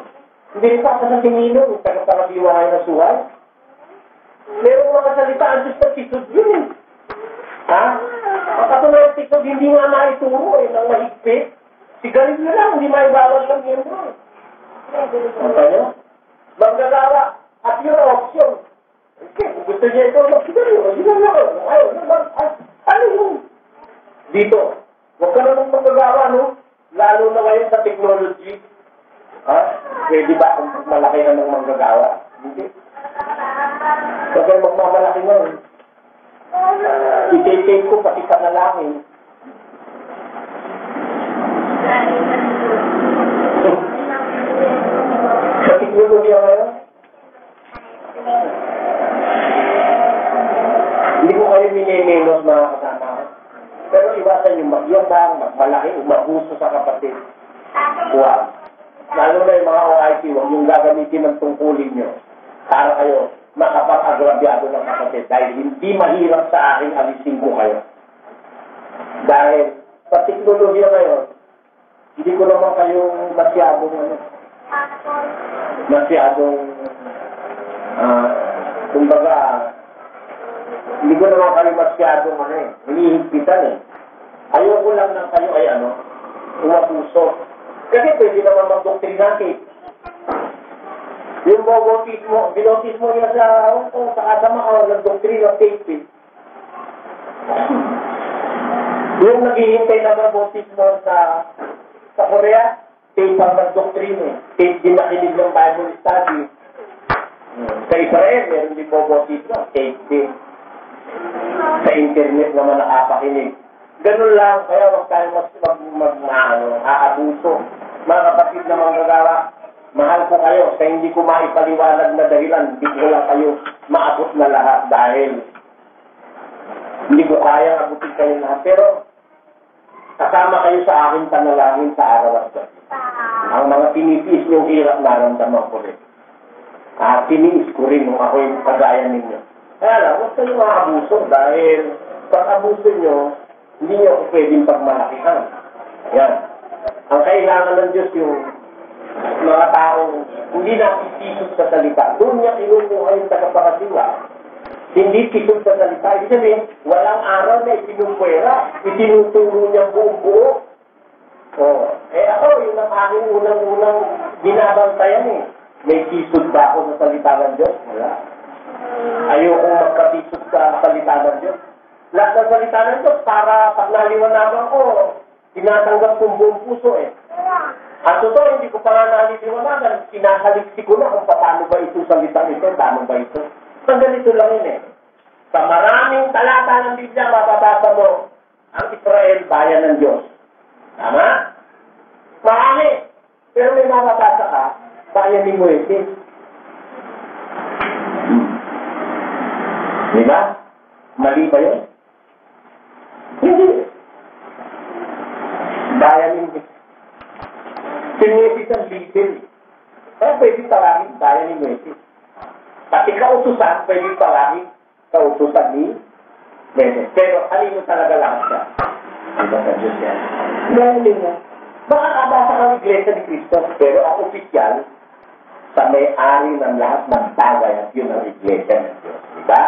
Speaker 2: Hindi rin tapat sa Timino, yung tagapangasiwahay na suhay. Merong mga salita, ang Diyos na tisod yun eh. Ang katulad ng tisod, hindi nga maituro eh, ng mahigpit. Sigarin nyo lang, hindi maibawal lang yun doon. Ano? Maggagawa, at your option. Okay, kung gusto niya ito, magsigarin nyo. Ano yun? Dito, huwag ka naman maggagawa, no? Lalo na ngayon sa technology. Pwede ba kung malaki na ng manggagawa? Hindi. Kasi magmamalaki nga. I-take ko pati panalangin. Sa technology ngayon, hindi ko kayo minimenos mga kasama. Pero iwasan yung magyabang, magmalaki, umabuso sa kapatid. Huwag. Lalo na yung mga OIC, huwag yung gagamitin ng tungkulin nyo para kayo makapag-agrabyado ng kapatid. Dahil hindi mahirap sa akin alisin ko kayo. Dahil sa teknolohiya ngayon, hindi ko naman kayong kumbaga, hindi ko naman kayo masyadong hinihigpitan eh. Ayoko lang ng kayo ay umapuso. Kasi pwede naman magdoktrinate. Yung binotismo niya sa kasama ko, nagdoktrina faith eh. Yung naghihintay na mabotismo sa Korea, faith ang nagdoktrina eh. Faith din nakinig ng Bible study. Sa Israel, meron din bobotismo, faith din. Sa internet naman nakapakinig. Ganun lang, kaya huwag tayong aabuso. Mga kapatid na manggagawa, mahal ko kayo sa hindi ko maipaliwanag na dahilan, hindi ko lang kayo maabot na lahat dahil hindi ko kaya abutin kayo lahat. Pero, kasama kayo sa aking panalangin sa araw at gabi. Ang mga tinitiis niyong hirap naramdaman ko rin. Tiniis ko rin nung ako yung kagaya ninyo. Kaya lang, huwag kayo maabuso dahil pag abuso nyo, hindi nyo ako pwedeng pagmalakihan. Yan. Ang kailangan ng Diyos yung mga taong hindi nakitisod sa salita. Doon niya kinukuha yung tagapangasiwa. Hindi kisod sa salita. Ibig sabihin, walang araw na ipinupwera. Itinuturo niya buong buo. Ako, yun ang aking unang-unang binabantayan eh. May kisod ba ako sa salita ng Diyos? Wala. Ayokong magkatisod sa salita ng Diyos. Lahat ng salita ng Diyos, para pag naliwanagan ko, tinatanggap kong buong puso eh. At totoo, hindi ko pa nga naliliwanagan, sinasaliksi ko na kung paano ba ito salitang ito, paano ba ito. Ang ganito lang yun eh. Sa maraming talata ng Biblia, mapapasa mo, ang Israel, bayan ng Diyos. Tama? Marami. Pero may mapapasa ka, bayan ni Moises. Diba? Mali ba yun? Hindi. Bayan ni Moises. Si Moises ang leader. Kaya pwede tawagin bayan ni Moises. Pati kautusan, pwede tawagin kautusan ni Moises. Pero alino talaga lang siya. Diba sa Diyos yan? Dahil mo, makakabasa ng Iglesia ni Cristo, pero ang opisyal, sa may-ari ng lahat ng bagay at yun ang Iglesia ng Diyos. Diba?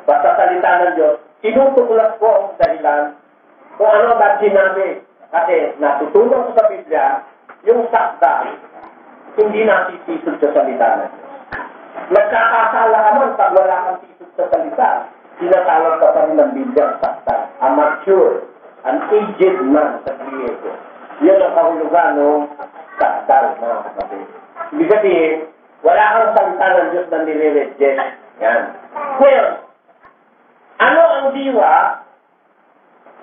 Speaker 2: Basta salita ng Diyos, tinutuklas ko ang dahilan kung ano ba sinabi. Kasi natutunan ko sa Biblia, yung sakda, hindi natitisod sa salita ng Diyos. Nagkakasala ka man pag wala kang tisod sa salita. Sinatawag ka pa rin ng bilyang saktan. A mature, an aged man sa Griego. Yun ang kahulugan ng saktan, mga kapatid. Ibig sabihin, wala kang salita ng Diyos na nire-reject. Yan. Ngayon, ano ang diwa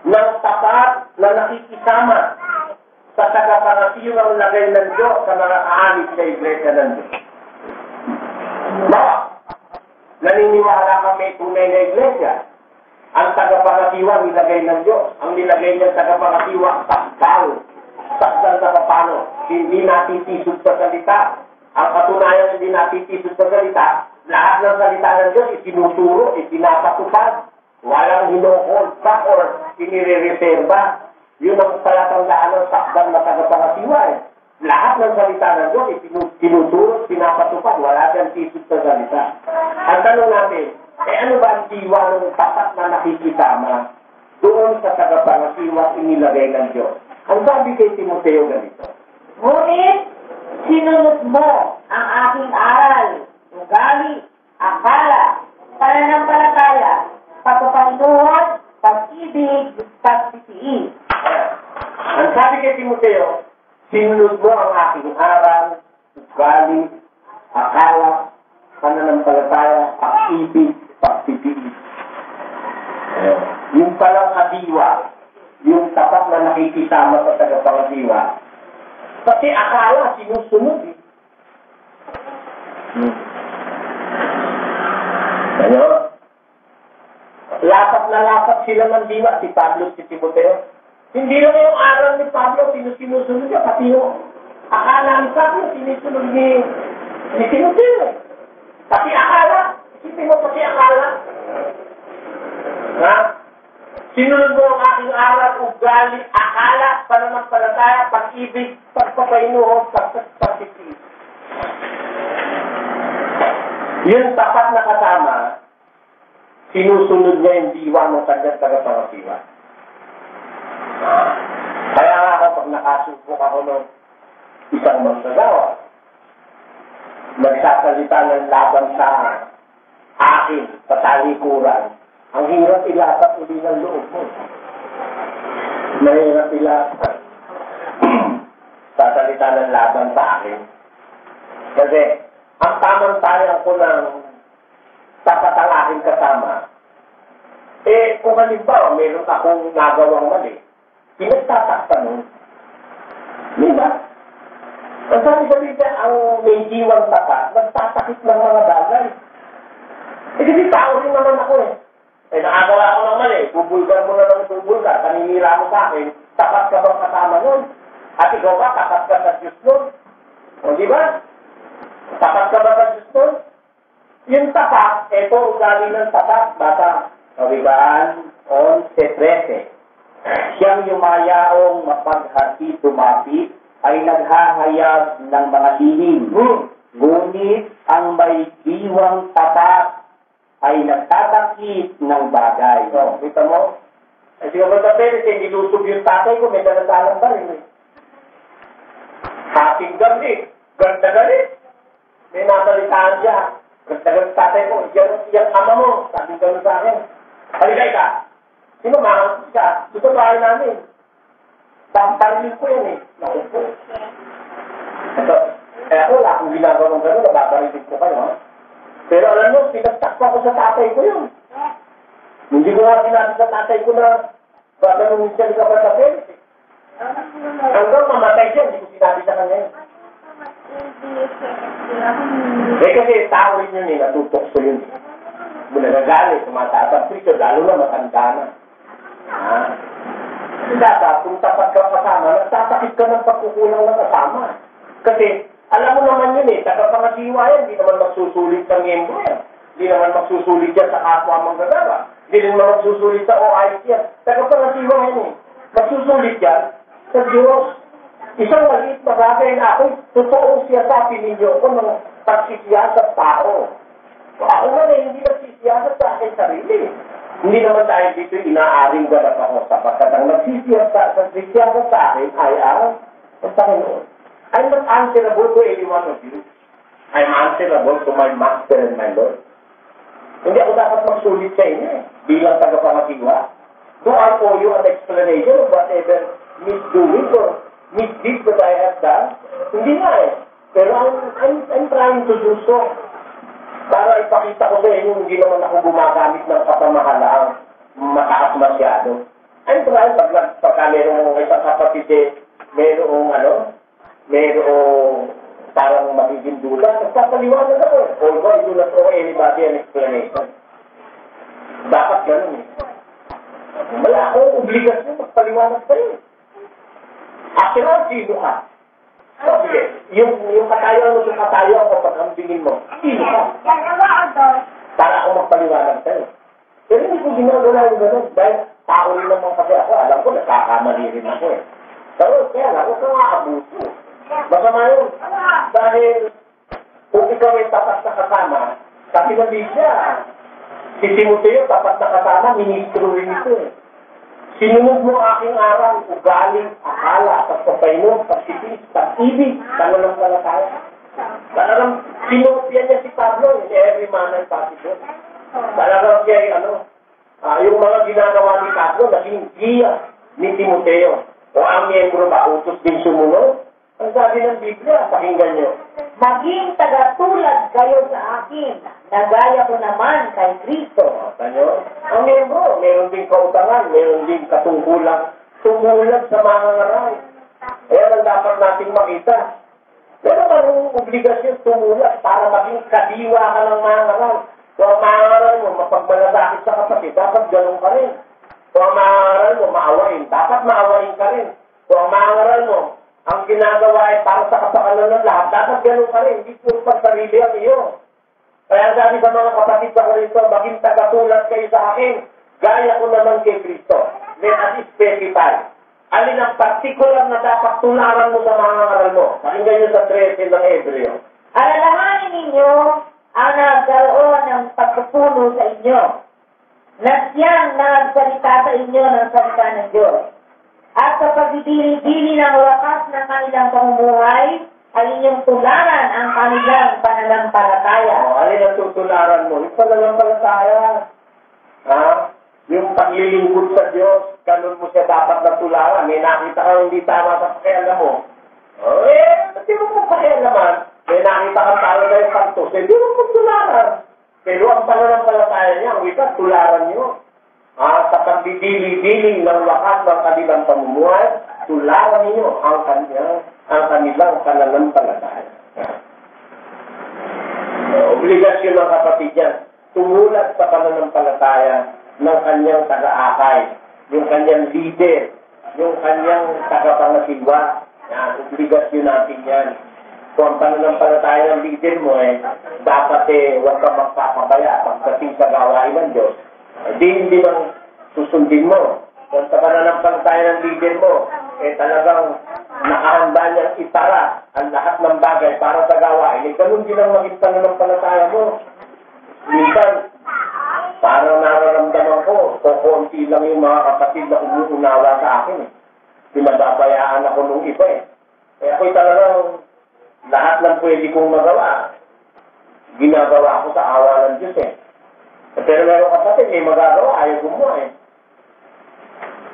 Speaker 2: ng tapat na nakikisama sa tagapangasiwang lagay ng Diyos sa mga kaanib sa Iglesia ng Diyos? Naniniwala kang may tunay na iglesia. Ang tagapangasiwa nilagay ng Diyos. Ang nilagay niya tagapangasiwa, sakdal. Sakdal na paano? Hindi natitisod sa salita. Ang katunayan hindi natitisod sa salita, lahat ng salita ng Diyos isinuturo, ipinapatupad. Walang hinohold back or inire-reserva. Yun ang palatandaan ng sakdal na tagapangasiwa eh. Lahat ng salita ng Diyos, tinuturo, pinapatupad, wala siyang tisod sa salita. Ang tanong natin, ano ba ang diwa ng tapat na nakikisama doon sa tagapangasiwa inilagay ng Diyos? Ang sabi kay Timoteo ganito,
Speaker 3: Ngunit, sinunod mo ang aking aral, ugali, akala, pananampalataya, pagpapahinuhod, pag-ibig, pagtitiis.
Speaker 2: Ang sabi kay Timoteo, sinunod mo ang aking aral, ugali, akala, pananampalataya, pag-ibig, pagtitiis. Yung palang kadiwa, yung tapat na nakikisama sa tagapangasiwa, pati akala, sinusunod eh. Ano? Lapat na lapat sila ng diwa, si Pablo at si Timoteo. Hindi lang yung aral ni Pablo, sinusunod niya, pati yung akala ni Pablo, sinusunod ni Timoteo. Pati akala, isipin mo pati akala. Ha? Sinunod mo ang aking aral, ugali, akala, pananampalataya, pag-ibig, pagpapainuhod, pagtitiis. Yung tapat na kasama, sinusunod niya yung diwa ng kanyang tagapangasiwa. Kaya nga ako, pag nakasubok ako ng isang magsagawa, nagsasalita ng laban sa akin, sa talikuran, ang hirap ilapat uli ng loob mo. Mahirap ilapat. Sasalita ng laban sa akin. Kasi, ang tamang tayang ko ng tapat ang aking kasama, kung halimbawa, meron akong nagawang mali, pinagtatakta nun. Di ba? Ang sabi ko dito, ang may jiwang tapat, nagtatakit ng mga bagay. Kasi tao rin naman ako eh. Nakagawa ko ng mali, bubulgar mo na ng bubulgar, paninira mo sa akin, tapat ka bang kasama nun? At ikaw ba, tapat ka sa Diyos nun? O di ba? Tapat ka ba sa Diyos nun? Yung tapat, ito, ugali ng tapat, bata, Kawibaan 11:13. Siyang yumayaong mapaghati tumapi ay naghahayag ng mga lihim. Ngunit ang may diwang tapat ay nagtatakip ng bagay. So, kita mo? Kasi kapag kapit, nilusog yung tatay ko, may daladalang pa rin. Hating gabi, ganda galit. May nasalitaan siya. Ganda galit tatay ko, iyan ama mo, sabi gano'n sa akin. Haligay ka. Sino mahangos ka? Ito bahay namin. Pamparilin ko yan eh. Naku po. Ito, ako wala akong ginagawang gano'n, nababarilin ko kayo ha. Pero alam mo, pinagtakpa ko sa tatay ko yun. Hindi ko nga sinabi sa tatay ko na gagawin siya ka pa sa pwede. Hanggang mamatay siya, hindi ko sinabi sa kanya yun. Kasi tao rin yun eh, natutokso yun eh. Mula nagalit, tumataas ang presyo, lalo na matanda na. Dapat, kung tapat ka kasama, nagtatakit ka ng pagkukulang ng kasama. Kasi, alam mo naman yun eh, tagapangasiwa yan, hindi naman magsusulit sa miyembro yan. Hindi naman magsusulit yan sa kapwa manggagawa. Hindi naman magsusulit sa OIC yan. Tagapangasiwa yan eh. Magsusulit yan sa Diyos. Isang maliit na bagay na ako, totoong siyasapin ninyo ako ng pagsisiyasat tao. So, ako man eh, hindi nagsisiyasat sa akin sarili. Hindi naman dahil dito inaaring ganap ako sapagkat ang nagsisiyasat sa akin ay ang Panginoon. I'm not answerable to any one of you. I'm answerable to my master and my Lord. Hindi ako dapat magsulit sa inyo bilang tagapangasiwa. Do I owe you an explanation of whatever misdoing or misdeed that I have done? Hindi nga Pero I'm trying to do so. Para ipakita ko sa inyo, hindi naman ako gumagamit ng kapamahalaang mataas masyado. I'm trying, pagka merong isang kapatid merong parang magiging duda, nagpapaliwanag ako. Although I do not owe anybody an explanation. Dapat ganun Wala akong obligasyon magpaliwanag sa'yo. After all, sino ka? So, sige, yung katayuan mo sa katayuan ko, pagkambingin mo, sino ka? Para ako magpaliwanag sa'yo. Pero hindi ko ginagawa yung gano'n. Dahil tao rin naman kasi ako, alam ko, nagkakamali rin ako Pero kaya lang, huwag kang aabuso. Masama yun. Dahil kung ikaw ay tapat na kasama, kasi ng Biblia, si Timoteo, tapat na kasama, ministro rin ito Sinunod mo aking aral, ugali, akala, pagpapainom, pagsipis, pag-ibig, pananampalataya. Talagang sinopya niya si Pablo in every manner possible. Talagang siya yung mga ginagawa ni Pablo, naging giya ni Timoteo. O ang miyembro ba, utos din sumunod? Ang sabi ng Biblia, pakinggan niyo.
Speaker 3: Maging tagatulad kayo sa akin, na gaya ko naman kay Kristo.
Speaker 2: Tanyo? Ang miyembro, meron din kautangan, meron din katungkulang tumulad sa mga ngaral. Ayan ang dapat nating makita. Pero anong obligasyon tumulad para maging kadiwa ka ng mga ngaral? Kung ang mga ngaral mo, mapagmalasakit sa kapatid, dapat ganun ka rin. Kung ang mga ngaral mo, maawain, dapat maawain ka rin. Kung ang mga ngaral mo, ang ginagawa ay para sa kapakanan ng lahat, dapat ganun ka rin. Hindi puro pagsarili ang iyo. Kaya sabi sa mga kapatid sa Korinto, maging tagatulad kayo sa akin, gaya ko naman kay Kristo. Let us specify. Alin ang particular na dapat tularan mo sa mga ngaral mo? Pakinggan nyo sa 13 ng Hebreo.
Speaker 3: Alalahanin ninyo ang nagkaroon ng pagpupuno sa inyo, na siyang nagsalita sa inyo ng salita ng Diyos. At sa pagdidili-dili ng wakas ng kanilang pamumuhay, ay inyong tularan ang kanilang pananampalataya.
Speaker 2: Alin ang tutularan mo? Yung pananampalataya. Yung paglilingkod sa Diyos, ganun mo siya dapat na tularan. May nakita ka hindi tama sa pakialam mo. Hindi mo pakialaman. May nakita ka para na yung kantos. Hindi mo tularan. Pero ang pananampalataya niya, ang wika, tularan niyo. Sa pagdidili-dili ng wakas ng kanilang pamumuhay, tularan niyo ang kanilang pananampalataya. Obligasyon ng kapatid yan, tumulad sa pananampalataya ng kanyang taga-akay, yung kanyang leader, yung kanyang tagapangasiwa. Obligasyon natin yan. Kung ang pananampalataya ng leader mo dapat huwag kang magpapabaya pagdating sa gawain ng Diyos. Hindi lang susundin mo. Kung sa pananampalataya ng leader mo, talagang nakahanda niyang itara ang lahat ng bagay para sa gawain. Ganun din ang maging pananampalataya mo. Minsan, parang nararamdaman ko, konti lang yung mga kapatid na umuunawa sa akin. Pinababayaan ako nung iba Kaya ako'y talagang lahat ng pwede kong magawa, ginagawa ko sa awa ng Diyos Pero meron kapatid, may magagawa, ayaw gumawa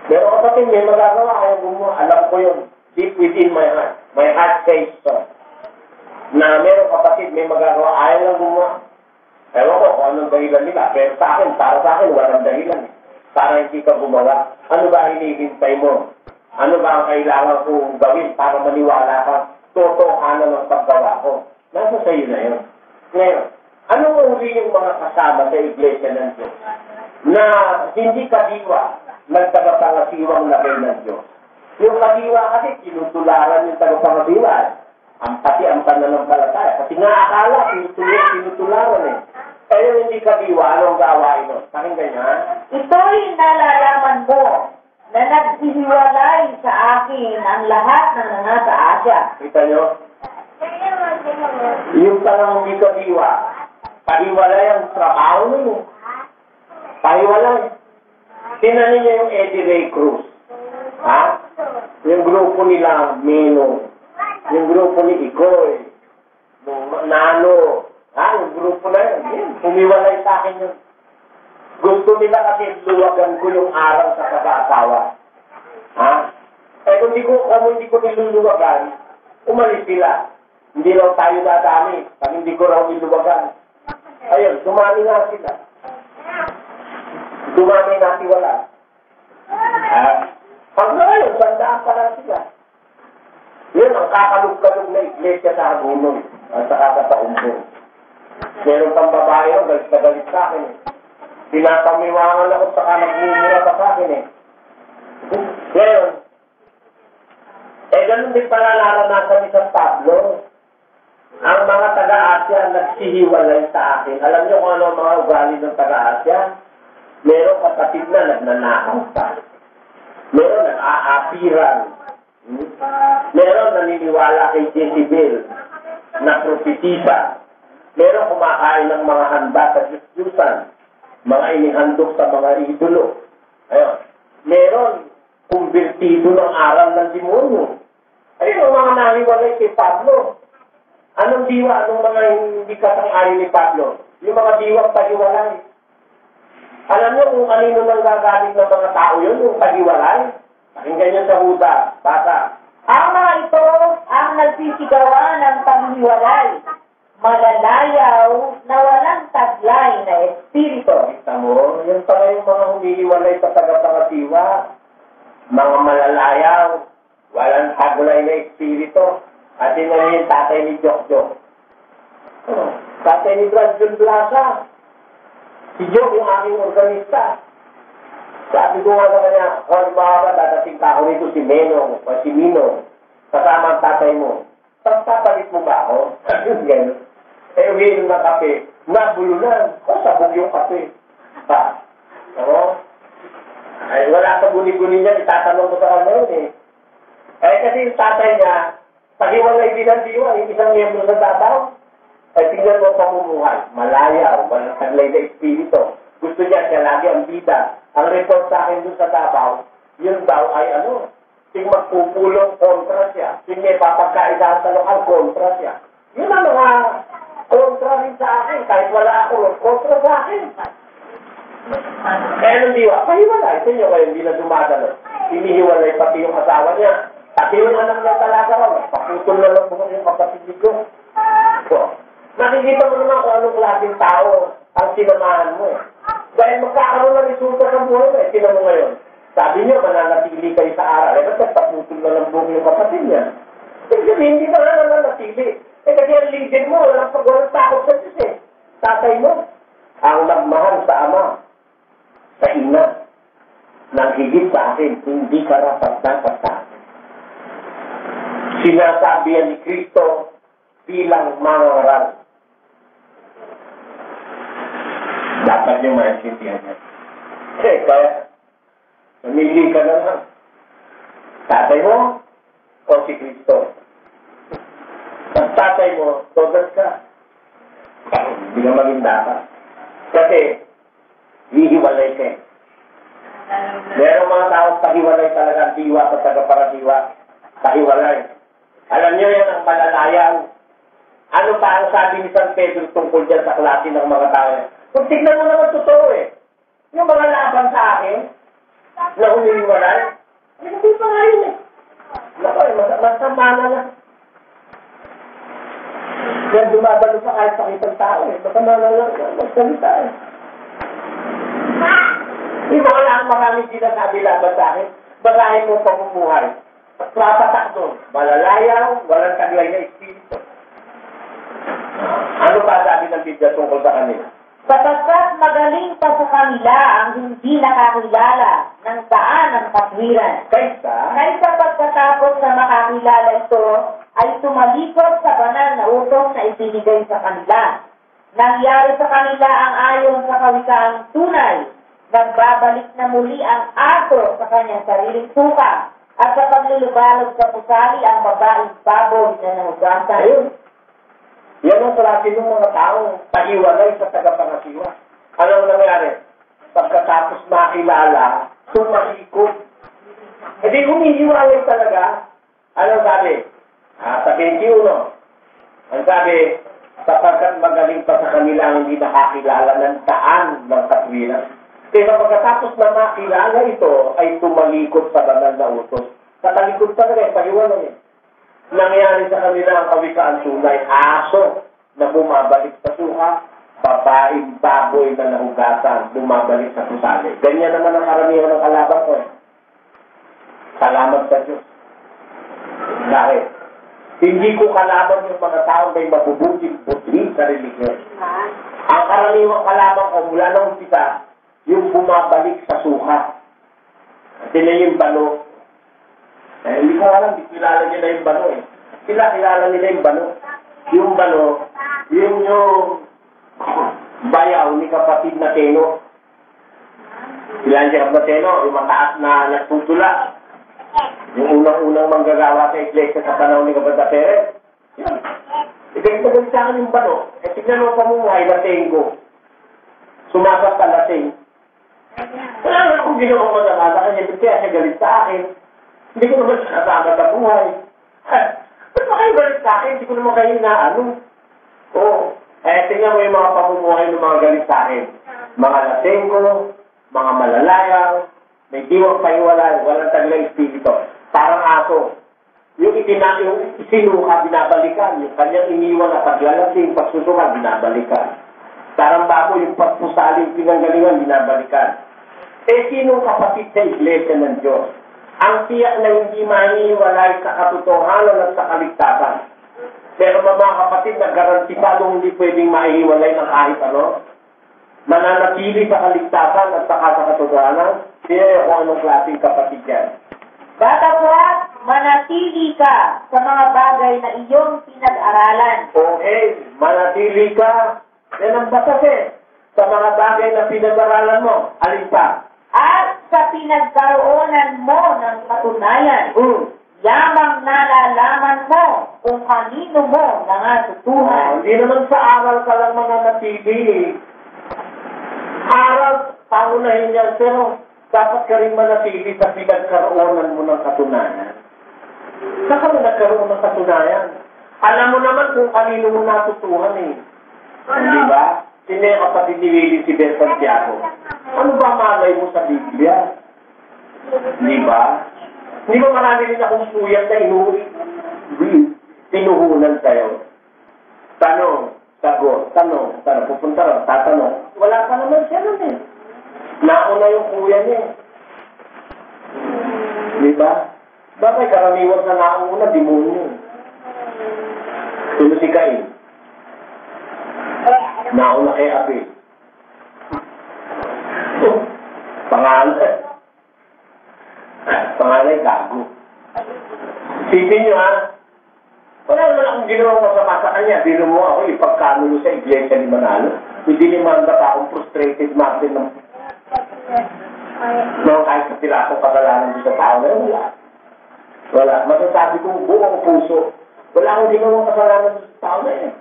Speaker 2: Meron kapatid, may magagawa, ayaw gumawa. Alam ko yun, deep within my heart. My heart says so. Na meron kapatid, may magagawa, ayaw lang gumawa. Ewan ko kung anong dahilan nila. Pero para sa akin, walang dahilan para hindi ka gumawa. Ano ba hinihintay mo? Ano ba ang kailangan kong gawin para maniwala ka? Totohanan ng paggawa ko. Nasa sa'yo na yun. Ngayon, anong uri yung mga kasama sa Iglesia ng Diyos na hindi kadiwa nagtagapangasiwang lagay ng Diyos? Yung kadiwa kasi, tinutularan yung tagapangasiwa. Pati ang pananampalataya. Kasi nga akala, tinutularan Kaya hindi kadiwa, anong gawain mo? Pakinggan niya,
Speaker 3: Ito'y nalalaman mo na naghihiwalay sa akin ang lahat ng nasa Asya.
Speaker 2: Kita nyo? Yung palang hindi kadiwa, pahiwalay ang trabaho nyo. Pahiwalay. Tinanin niyo yung Eddie Ray Cruz. Yung grupo nila, Mino. Yung grupo ni Ikoy. Nano, yung grupo na yun, humiwalay sa akin yun. Gusto nila kasi luwagan ko yung araw sa pag-aasawa. Kung hindi ko niluluwagan, umalis sila. Hindi raw tayo dadami pag hindi ko raw niluwagan. Ayun, dumami nga sila. Dumami natin wala. Pag ngayon, sandaan pa lang sila. Yun ang kakalog-kalog na iglesia sa Agunon at sa kakataumbong. Meron pang babae yun, galit na galit sa akin eh. Pinapamiwangan ako saka nagmumura pa sa akin eh. Ngayon, ganun din pala naranasan ni San Pablo. Ang mga taga-Asya nagsihiwalay sa akin. Alam niyo kung ano ang mga ugali ng taga-Asya? Meron kapatid na nagnanakaw pa. Meron nag-aapiran. Meron naniniwala kay Jezebel na propetisa. Meron kumakain ng mga handa sa Diyos-Diyusan. Mga inihandog sa mga idolo. Ayun. Meron kumbirtido ng aral ng demonyo. Ayun ang mga nahiwalay kay Pablo. Anong diwa? Anong mga hindi kasang-ayon ni Pablo? Yung mga diwang pahiwalay. Alam niyo kung kanino nang gagaling ng mga tao yun, yung pahiwalay? Pakinggan niyo sa Huda, bata.
Speaker 3: Ang mga ito ang nagsisigawan ng panghiwalay, malalayaw na walang taglay na espiritu.
Speaker 2: Kita mo, yun pala yung mga humihiwalay sa tagapangasiwa. Mga malalayaw, walang taglay na espiritu. At yun na yung tatay ni Jok. Tatay ni Brad John Plaza. Si Jok yung aking organista. Sabi ko nga sa kanya, kung ba dadating ka ako nito si Menong o si Minong, kasama ang tatay mo. Papalit mo ba ako? Sabi gano'n. Uwiin na kape. Nabulunan. Sabog yung kape. Ay, wala sa guni-guni niya. Itatanong ko sa kanya yun eh. Kasi yung tatay niya, pahiwalay din ang diwa, isang miyembro sa Davao. Tingnan mo pamumuhay. Malayaw, walang taglay na espiritu. Gusto niya lagi ang bida. Ang report sa akin dun sa Davao, yun daw ay ting magpupulong kontra siya. Ting may papagkaisahan sa lokal, kontra siya. Yun ang mga kontra rin sa akin. Kahit wala ako, kontra sa akin. Kaya nung diwa, pahiwalay. Ito nyo kayo, hindi na dumadalo. Hinihiwalay pati yung asawa niya. Pati yung anak niya talaga raw. Paputol na lang po yung kapatid ko. Nakikita mo naman kung anong klaseng tao ang sinamahan mo eh. Dahil magkakaroon ng resulta sa buhay mo eh. Tinan mo ngayon. Sabi niyo, mananatili kayo sa aral. Kasi paputol na lang buong yung kapatid niya. Hindi ka na nananatili. Kasi ang leader mo, walang takot sa Diyos eh. Tatay mo, ang nagmahal sa ama, sa ina, nang higit sa akin, hindi karapat-dapat sa akin. Sinasabi yan ni Kristo bilang mangaral. Dapat niyo maintindihan niya. Kaya, namili ka na lang. Tatay mo o si Kristo? Pag tatay mo, todas ka. Hindi ka maging dapat. Kasi, hihiwalay ka eh. Merong mga taong pahiwalay talaga ang diwa at tagapangasiwa. Pahiwalay. Alam niyo yan ang malalayaw. Ano pa ang sabi ni San Pedro tungkol dyan sa klase ng mga tao? Kung tignan mo naman totoo eh. Yung mga laban sa akin, na humihiwalay, hindi pa nga yun eh. Naku eh, masama na lang. Yan dumabalo sa kahit sakitang tao eh. Masama na lang, magsalita eh. Hindi mo lang maraming sinasabi laban sa akin. Bagahin mo pamumuhay. Papatak doon. Malalayaw, walang taglay na espiritu. Ano pa sabi ng Biblia tungkol sa kanila?
Speaker 3: Sapagkat magaling pa sa kanila ang hindi nakakilala ng daan ng katwiran. Kaysa pagkatapos na makakilala ito, ay tumalikod sa banal na utos na ibinigay sa kanila. Nangyari sa kanila ang ayon sa kawikaang tunay. Nagbabalik na muli ang aso sa kanyang sariling suka. At sa paglulubalog sa pusali ang babaeng baboy na nahugasan.
Speaker 2: Ayun. Yan ang klase ng mga taong pahiwalay sa tagapangasiwa. Ano ang nangyari? Pagkatapos makilala, tumalikod. Hindi humihiwalay talaga. Ano sabi? Sa 21. Ang sabi, sapagkat magaling pa sa kanila ang hindi nakakilala ng daan ng katwiran. Kaya pagkatapos na makilala ito, ay tumalikod sa banal na utos. Sa talikod talaga, pahiwalay. Nangyari sa kanila ang kawikaan tunay, aso na bumabalik sa suha, babaeng baboy na nahugasan, bumabalik sa kusali. Ganyan naman ang karamihan ng kalaban ko. Salamat sa Diyos. Dahil, hindi ko kalaban yung mga tao may mabubuting putri sa religion. Ang karaniwang kalaban ko mula ng umpisa, yung bumabalik sa suha. Sila yung bano. Hindi ko alam, di kilala nila yung bano eh. Kilala nila yung bano. Yung bano, yung bayaw ni kapatid na Teno. Kilala niya kapatid na Teno, yung mataas na nagtutula. Yung unang-unang manggagawa sa iglesia sa panahon ni kapatid na Perez. Yan. Ipagtagal sa akin yung bano. Tignan mo pamumuhay na Tengo. Sumapat ka lasing. Wala na akong ginawa masama sa kanya, kaya siya galit sa akin. Hindi ko naman kasama sa buhay. Ba't ba kayo galit sa akin? Hindi ko naman kayo inaano. Oo. Tingnan mo yung mga pamumuhay ng mga galit sa akin. Mga lasenggo, mga malalayaw, may diwang paiwalay, walang taglang espiritu. Parang aso. Yung isinuka, binabalikan. Yung kanyang iniwan na paglalasing, pagsusuka, binabalikan. Parang bako yung pagpusaling pinanggalingan, binabalikan. Sinong kapatid sa iglesia ng Diyos? Ang tiyak na hindi mahihiwalay sa katotohanan at sa kaligtasan. Pero mga kapatid, naggarantisadong hindi pwedeng mahihiwalay ng kahit ano. Mananatili sa kaligtasan at saka sa katotohanan. Kaya kung anong klaseng kapatid yan.
Speaker 3: Datapwat, manatili ka sa mga bagay na iyong pinag-aralan.
Speaker 2: Okay, manatili ka. Yan ang batas eh. Sa mga bagay na pinag-aralan mo, alin pa?
Speaker 3: At sa pinagkaroonan mo ng katunayan, yamang nalalaman mo kung kanino mo nangatutuhan.
Speaker 2: Hindi naman sa aral ka lang mananatili. Aral, pangunahin yan, pero dapat ka rin manatili sa pinagkaroonan mo ng katunayan. Saan ka mo nagkaroon ng katunayan? Alam mo naman kung kanino mo natutuhan eh. Di ba? Sino yung kapatid ni Willie si Ben Santiago? Ano ba malay mo sa Biblia? Di ba? Hindi ba marami rin akong suyang na tinuhunan sa'yo? Tanong, sagot, tanong, pupunta lang, tatanong. Wala pa naman siya nun eh. Nauna yung kuya niya eh. Di ba? Bakit karaniwan sa nauna, demonyo. Sino si Cain? Nauna kay Abel. Pangalan. Pangalan gago. Sipin nyo ha. Wala naman akong ginawa masama sa kanya. Bino mo ako ipagkanulo sa iglesia ni Manalo. Hindi ni Manda pa akong frustrated Martin ng kahit sa sila akong kasalanan sa tao na yun. Wala. Masasabi kong buong puso. Wala akong ginawang kasalanan sa tao na yun.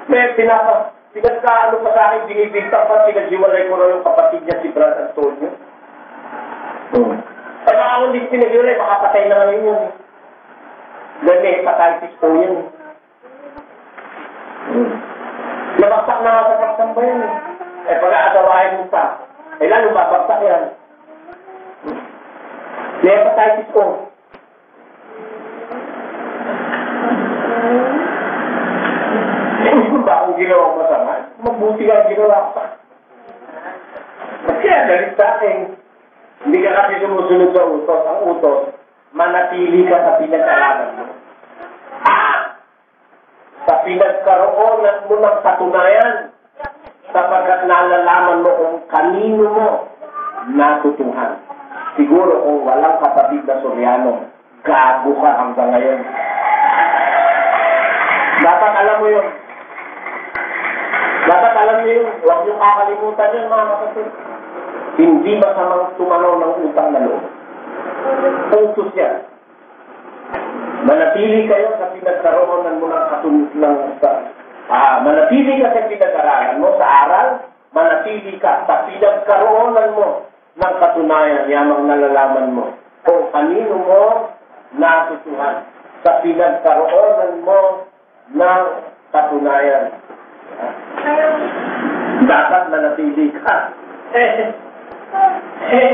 Speaker 2: May pinagkaano pa sa akin, binibigta pa, pinaghiwalay ko na yung kapatid niya si Brad Antonio. Ay baka kung hindi pinaghiwalay, baka patay na ngayon yun. Ganun hepatitis po yun. Nabaksak na nga sa pagsamba yun. Pag-aagawain mo pa. Lalo babaksak yan. May hepatitis po. Kung ba akong ginawa masama, mabuti ka ginawa pa. Kaya galit sa akin. Hindi ka kasi sumusunod sa utos. Ang utos, manatili ka sa pinag-aralan mo. Sa pinagkaroonan mo ng katunayan, sapagkat nalalaman mo kung kanino mo natutuhan. Siguro kung walang kapatid na Soriano, gago ka hanggang ngayon. Dapat alam mo yun. Dapat alam niyo yun. Huwag niyong kakalimutan yun, mga kapatid. Hindi masamang tumanaw ng utang na loob. Puntos yan. Manatili kayo sa pinagkaroonan mo manatili ka sa pinag-aralan mo, sa aral, manatili ka sa pinagkaroonan mo ng katunayan, yamang nalalaman mo kung kanino mo natutuhan. Sa pinagkaroonan mo ng katunayan. Dapat manatili ka.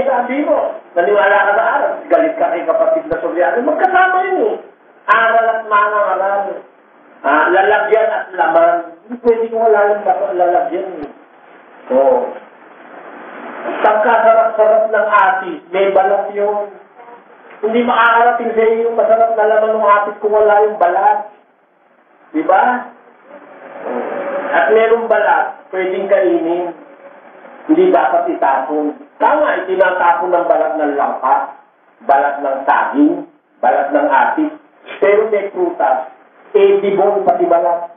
Speaker 2: Sabi mo, naniwala ka sa aral. Galit ka kay kapatid na Soriano. Magkasama yun eh. Aral at manangaral. Lalagyan at laman. Hindi pwede kung wala yung lalagyan eh. Oo. Pagkasarap-sarap ng atis, may balat yun. Hindi makakarating sa'yo yung masarap na laman ng atis kung wala yung balat. Diba? At merong balat, pwedeng kainin. Hindi dapat itapon. Tama, itinatapon ng balat ng langka, balat ng saging, balat ng atis. Pero may prutas, edible pati balat.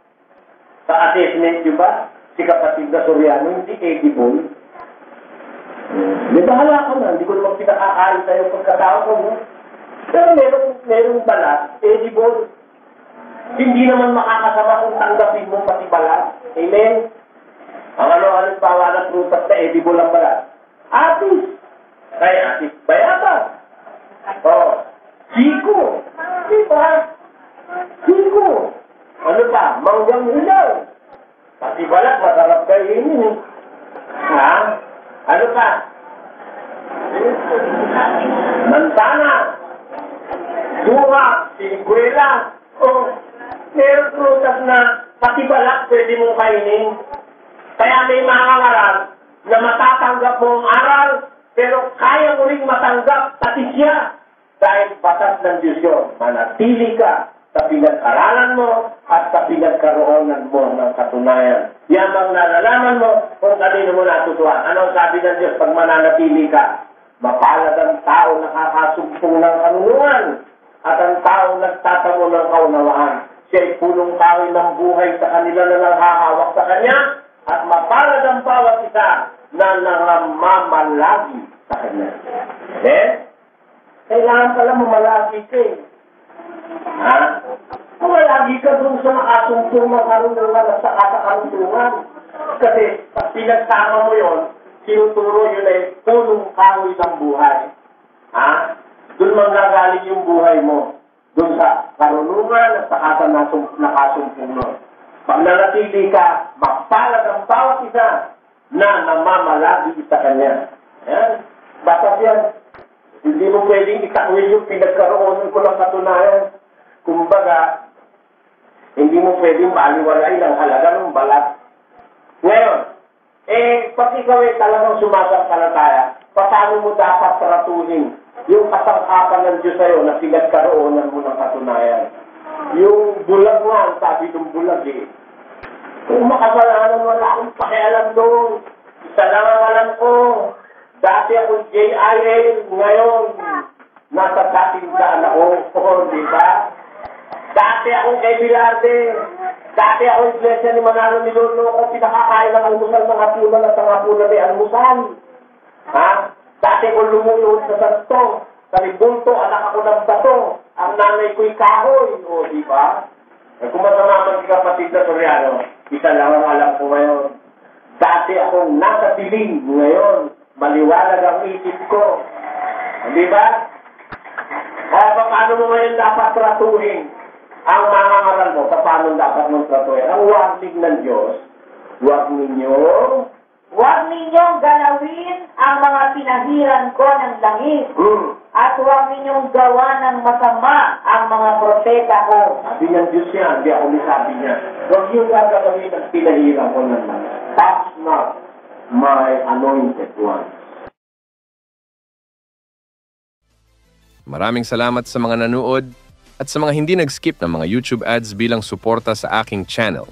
Speaker 2: Sa assessment, diba? Si kapatid na Soriano, hindi edible. May bahala ka na, hindi ko naman pinakakain tayo pagkatao ko. Pero merong balat, edible. Hindi naman makakasama kung tanggapin mo pati balat. Amen? Ang ano bawa ng prutas na edible ang balat. Atis. Kaya atis, bayabas. Siko. Diba? Siko. Ano pa? Manggang hilaw. Pati balat, masarap kainin. Ha? Ano pa? Mantana. Duha. Siniguela. Meron prutas na pati balat pwede mong kainin. Kaya may mga aral na matatanggap mo ang aral, pero kaya mo rin matanggap pati siya. Dahil batas ng Diyos yun, manatili ka sa pinag-aralan mo at sa pinagkaroonan mo ng katunayan. Yan ang nalalaman mo kung kanino mo natutuhan. Ano ang sabi ng Diyos pag mananatili ka? Mapalad ang tao nakakasumpong ng kanunungan at ang tao nagtatamo ng kaunawaan. Siya'y punong kahoy ng buhay sa kanila na nanghahawak sa kanya at mapalad ang bawat isa na nangamamalagi sa kanya. Kailangan pala mamalagi ka eh. Mamalagi ka dun sa nakasumpong ng karunungan at sa kasakarunungan. Kasi pag pinagsama mo yon, sinuturo yun ay punong kahoy ng buhay. Doon manggagaling yung buhay mo. Doon sa karunungan at sa nakasumpong mo. Pag nanatili ka, mapalad ang bawat isa na namamalagi sa kanya. Ayan. Basta yan. Hindi mo pwedeng itakwil yung pinagkaroonan ko ng katunayan. Kumbaga, hindi mo pwedeng baliwalay ng halaga ng balat. Ngayon, pag ikaw ay talagang sumasampalataya, paano mo dapat tratuhin yung kasangkapan ng Diyos sa'yo na pinagkaroonan mo ng katunayan? Yung bulag nga, sabi ng bulag eh. Kung makasalanan, wala akong pakialam doon. Isa lang ang alam ko. Dati ako JIL, ngayon, nasa tatindaan ako. Di ba? Dati ako kay Bilarde. Dati ako iglesia ni Manalo Nilono ko, pinakakain ng almusal ng hapunan at ang hapunan may almusal. Dati ako lumulod sa santo. Sa libunto, anak ako ng bato. Ang nanay ko'y kahoy. Di ba? Kung masamaman si kapatid na Soriano, isa lang ang alam ko ngayon. Dati akong nasa dilim, ngayon, maliwanag ang isip ko. Di ba? Paano mo ngayon dapat tratuhin ang mga ngaral mo? Paano dapat mong tratuhin? Ang warning ng Diyos, huwag ninyong ganawin ang mga pinahiran ko ng langit. At huwag ninyong gawa ng masama ang mga propeta ko. Sabi ng Diyos yan, hindi ako sabi niya. Huwag niyo gagawin ang pinahiran ko ng langit. Touch not my anointed ones.
Speaker 1: Maraming salamat sa mga nanood at sa mga hindi nag-skip ng mga YouTube ads bilang suporta sa aking channel.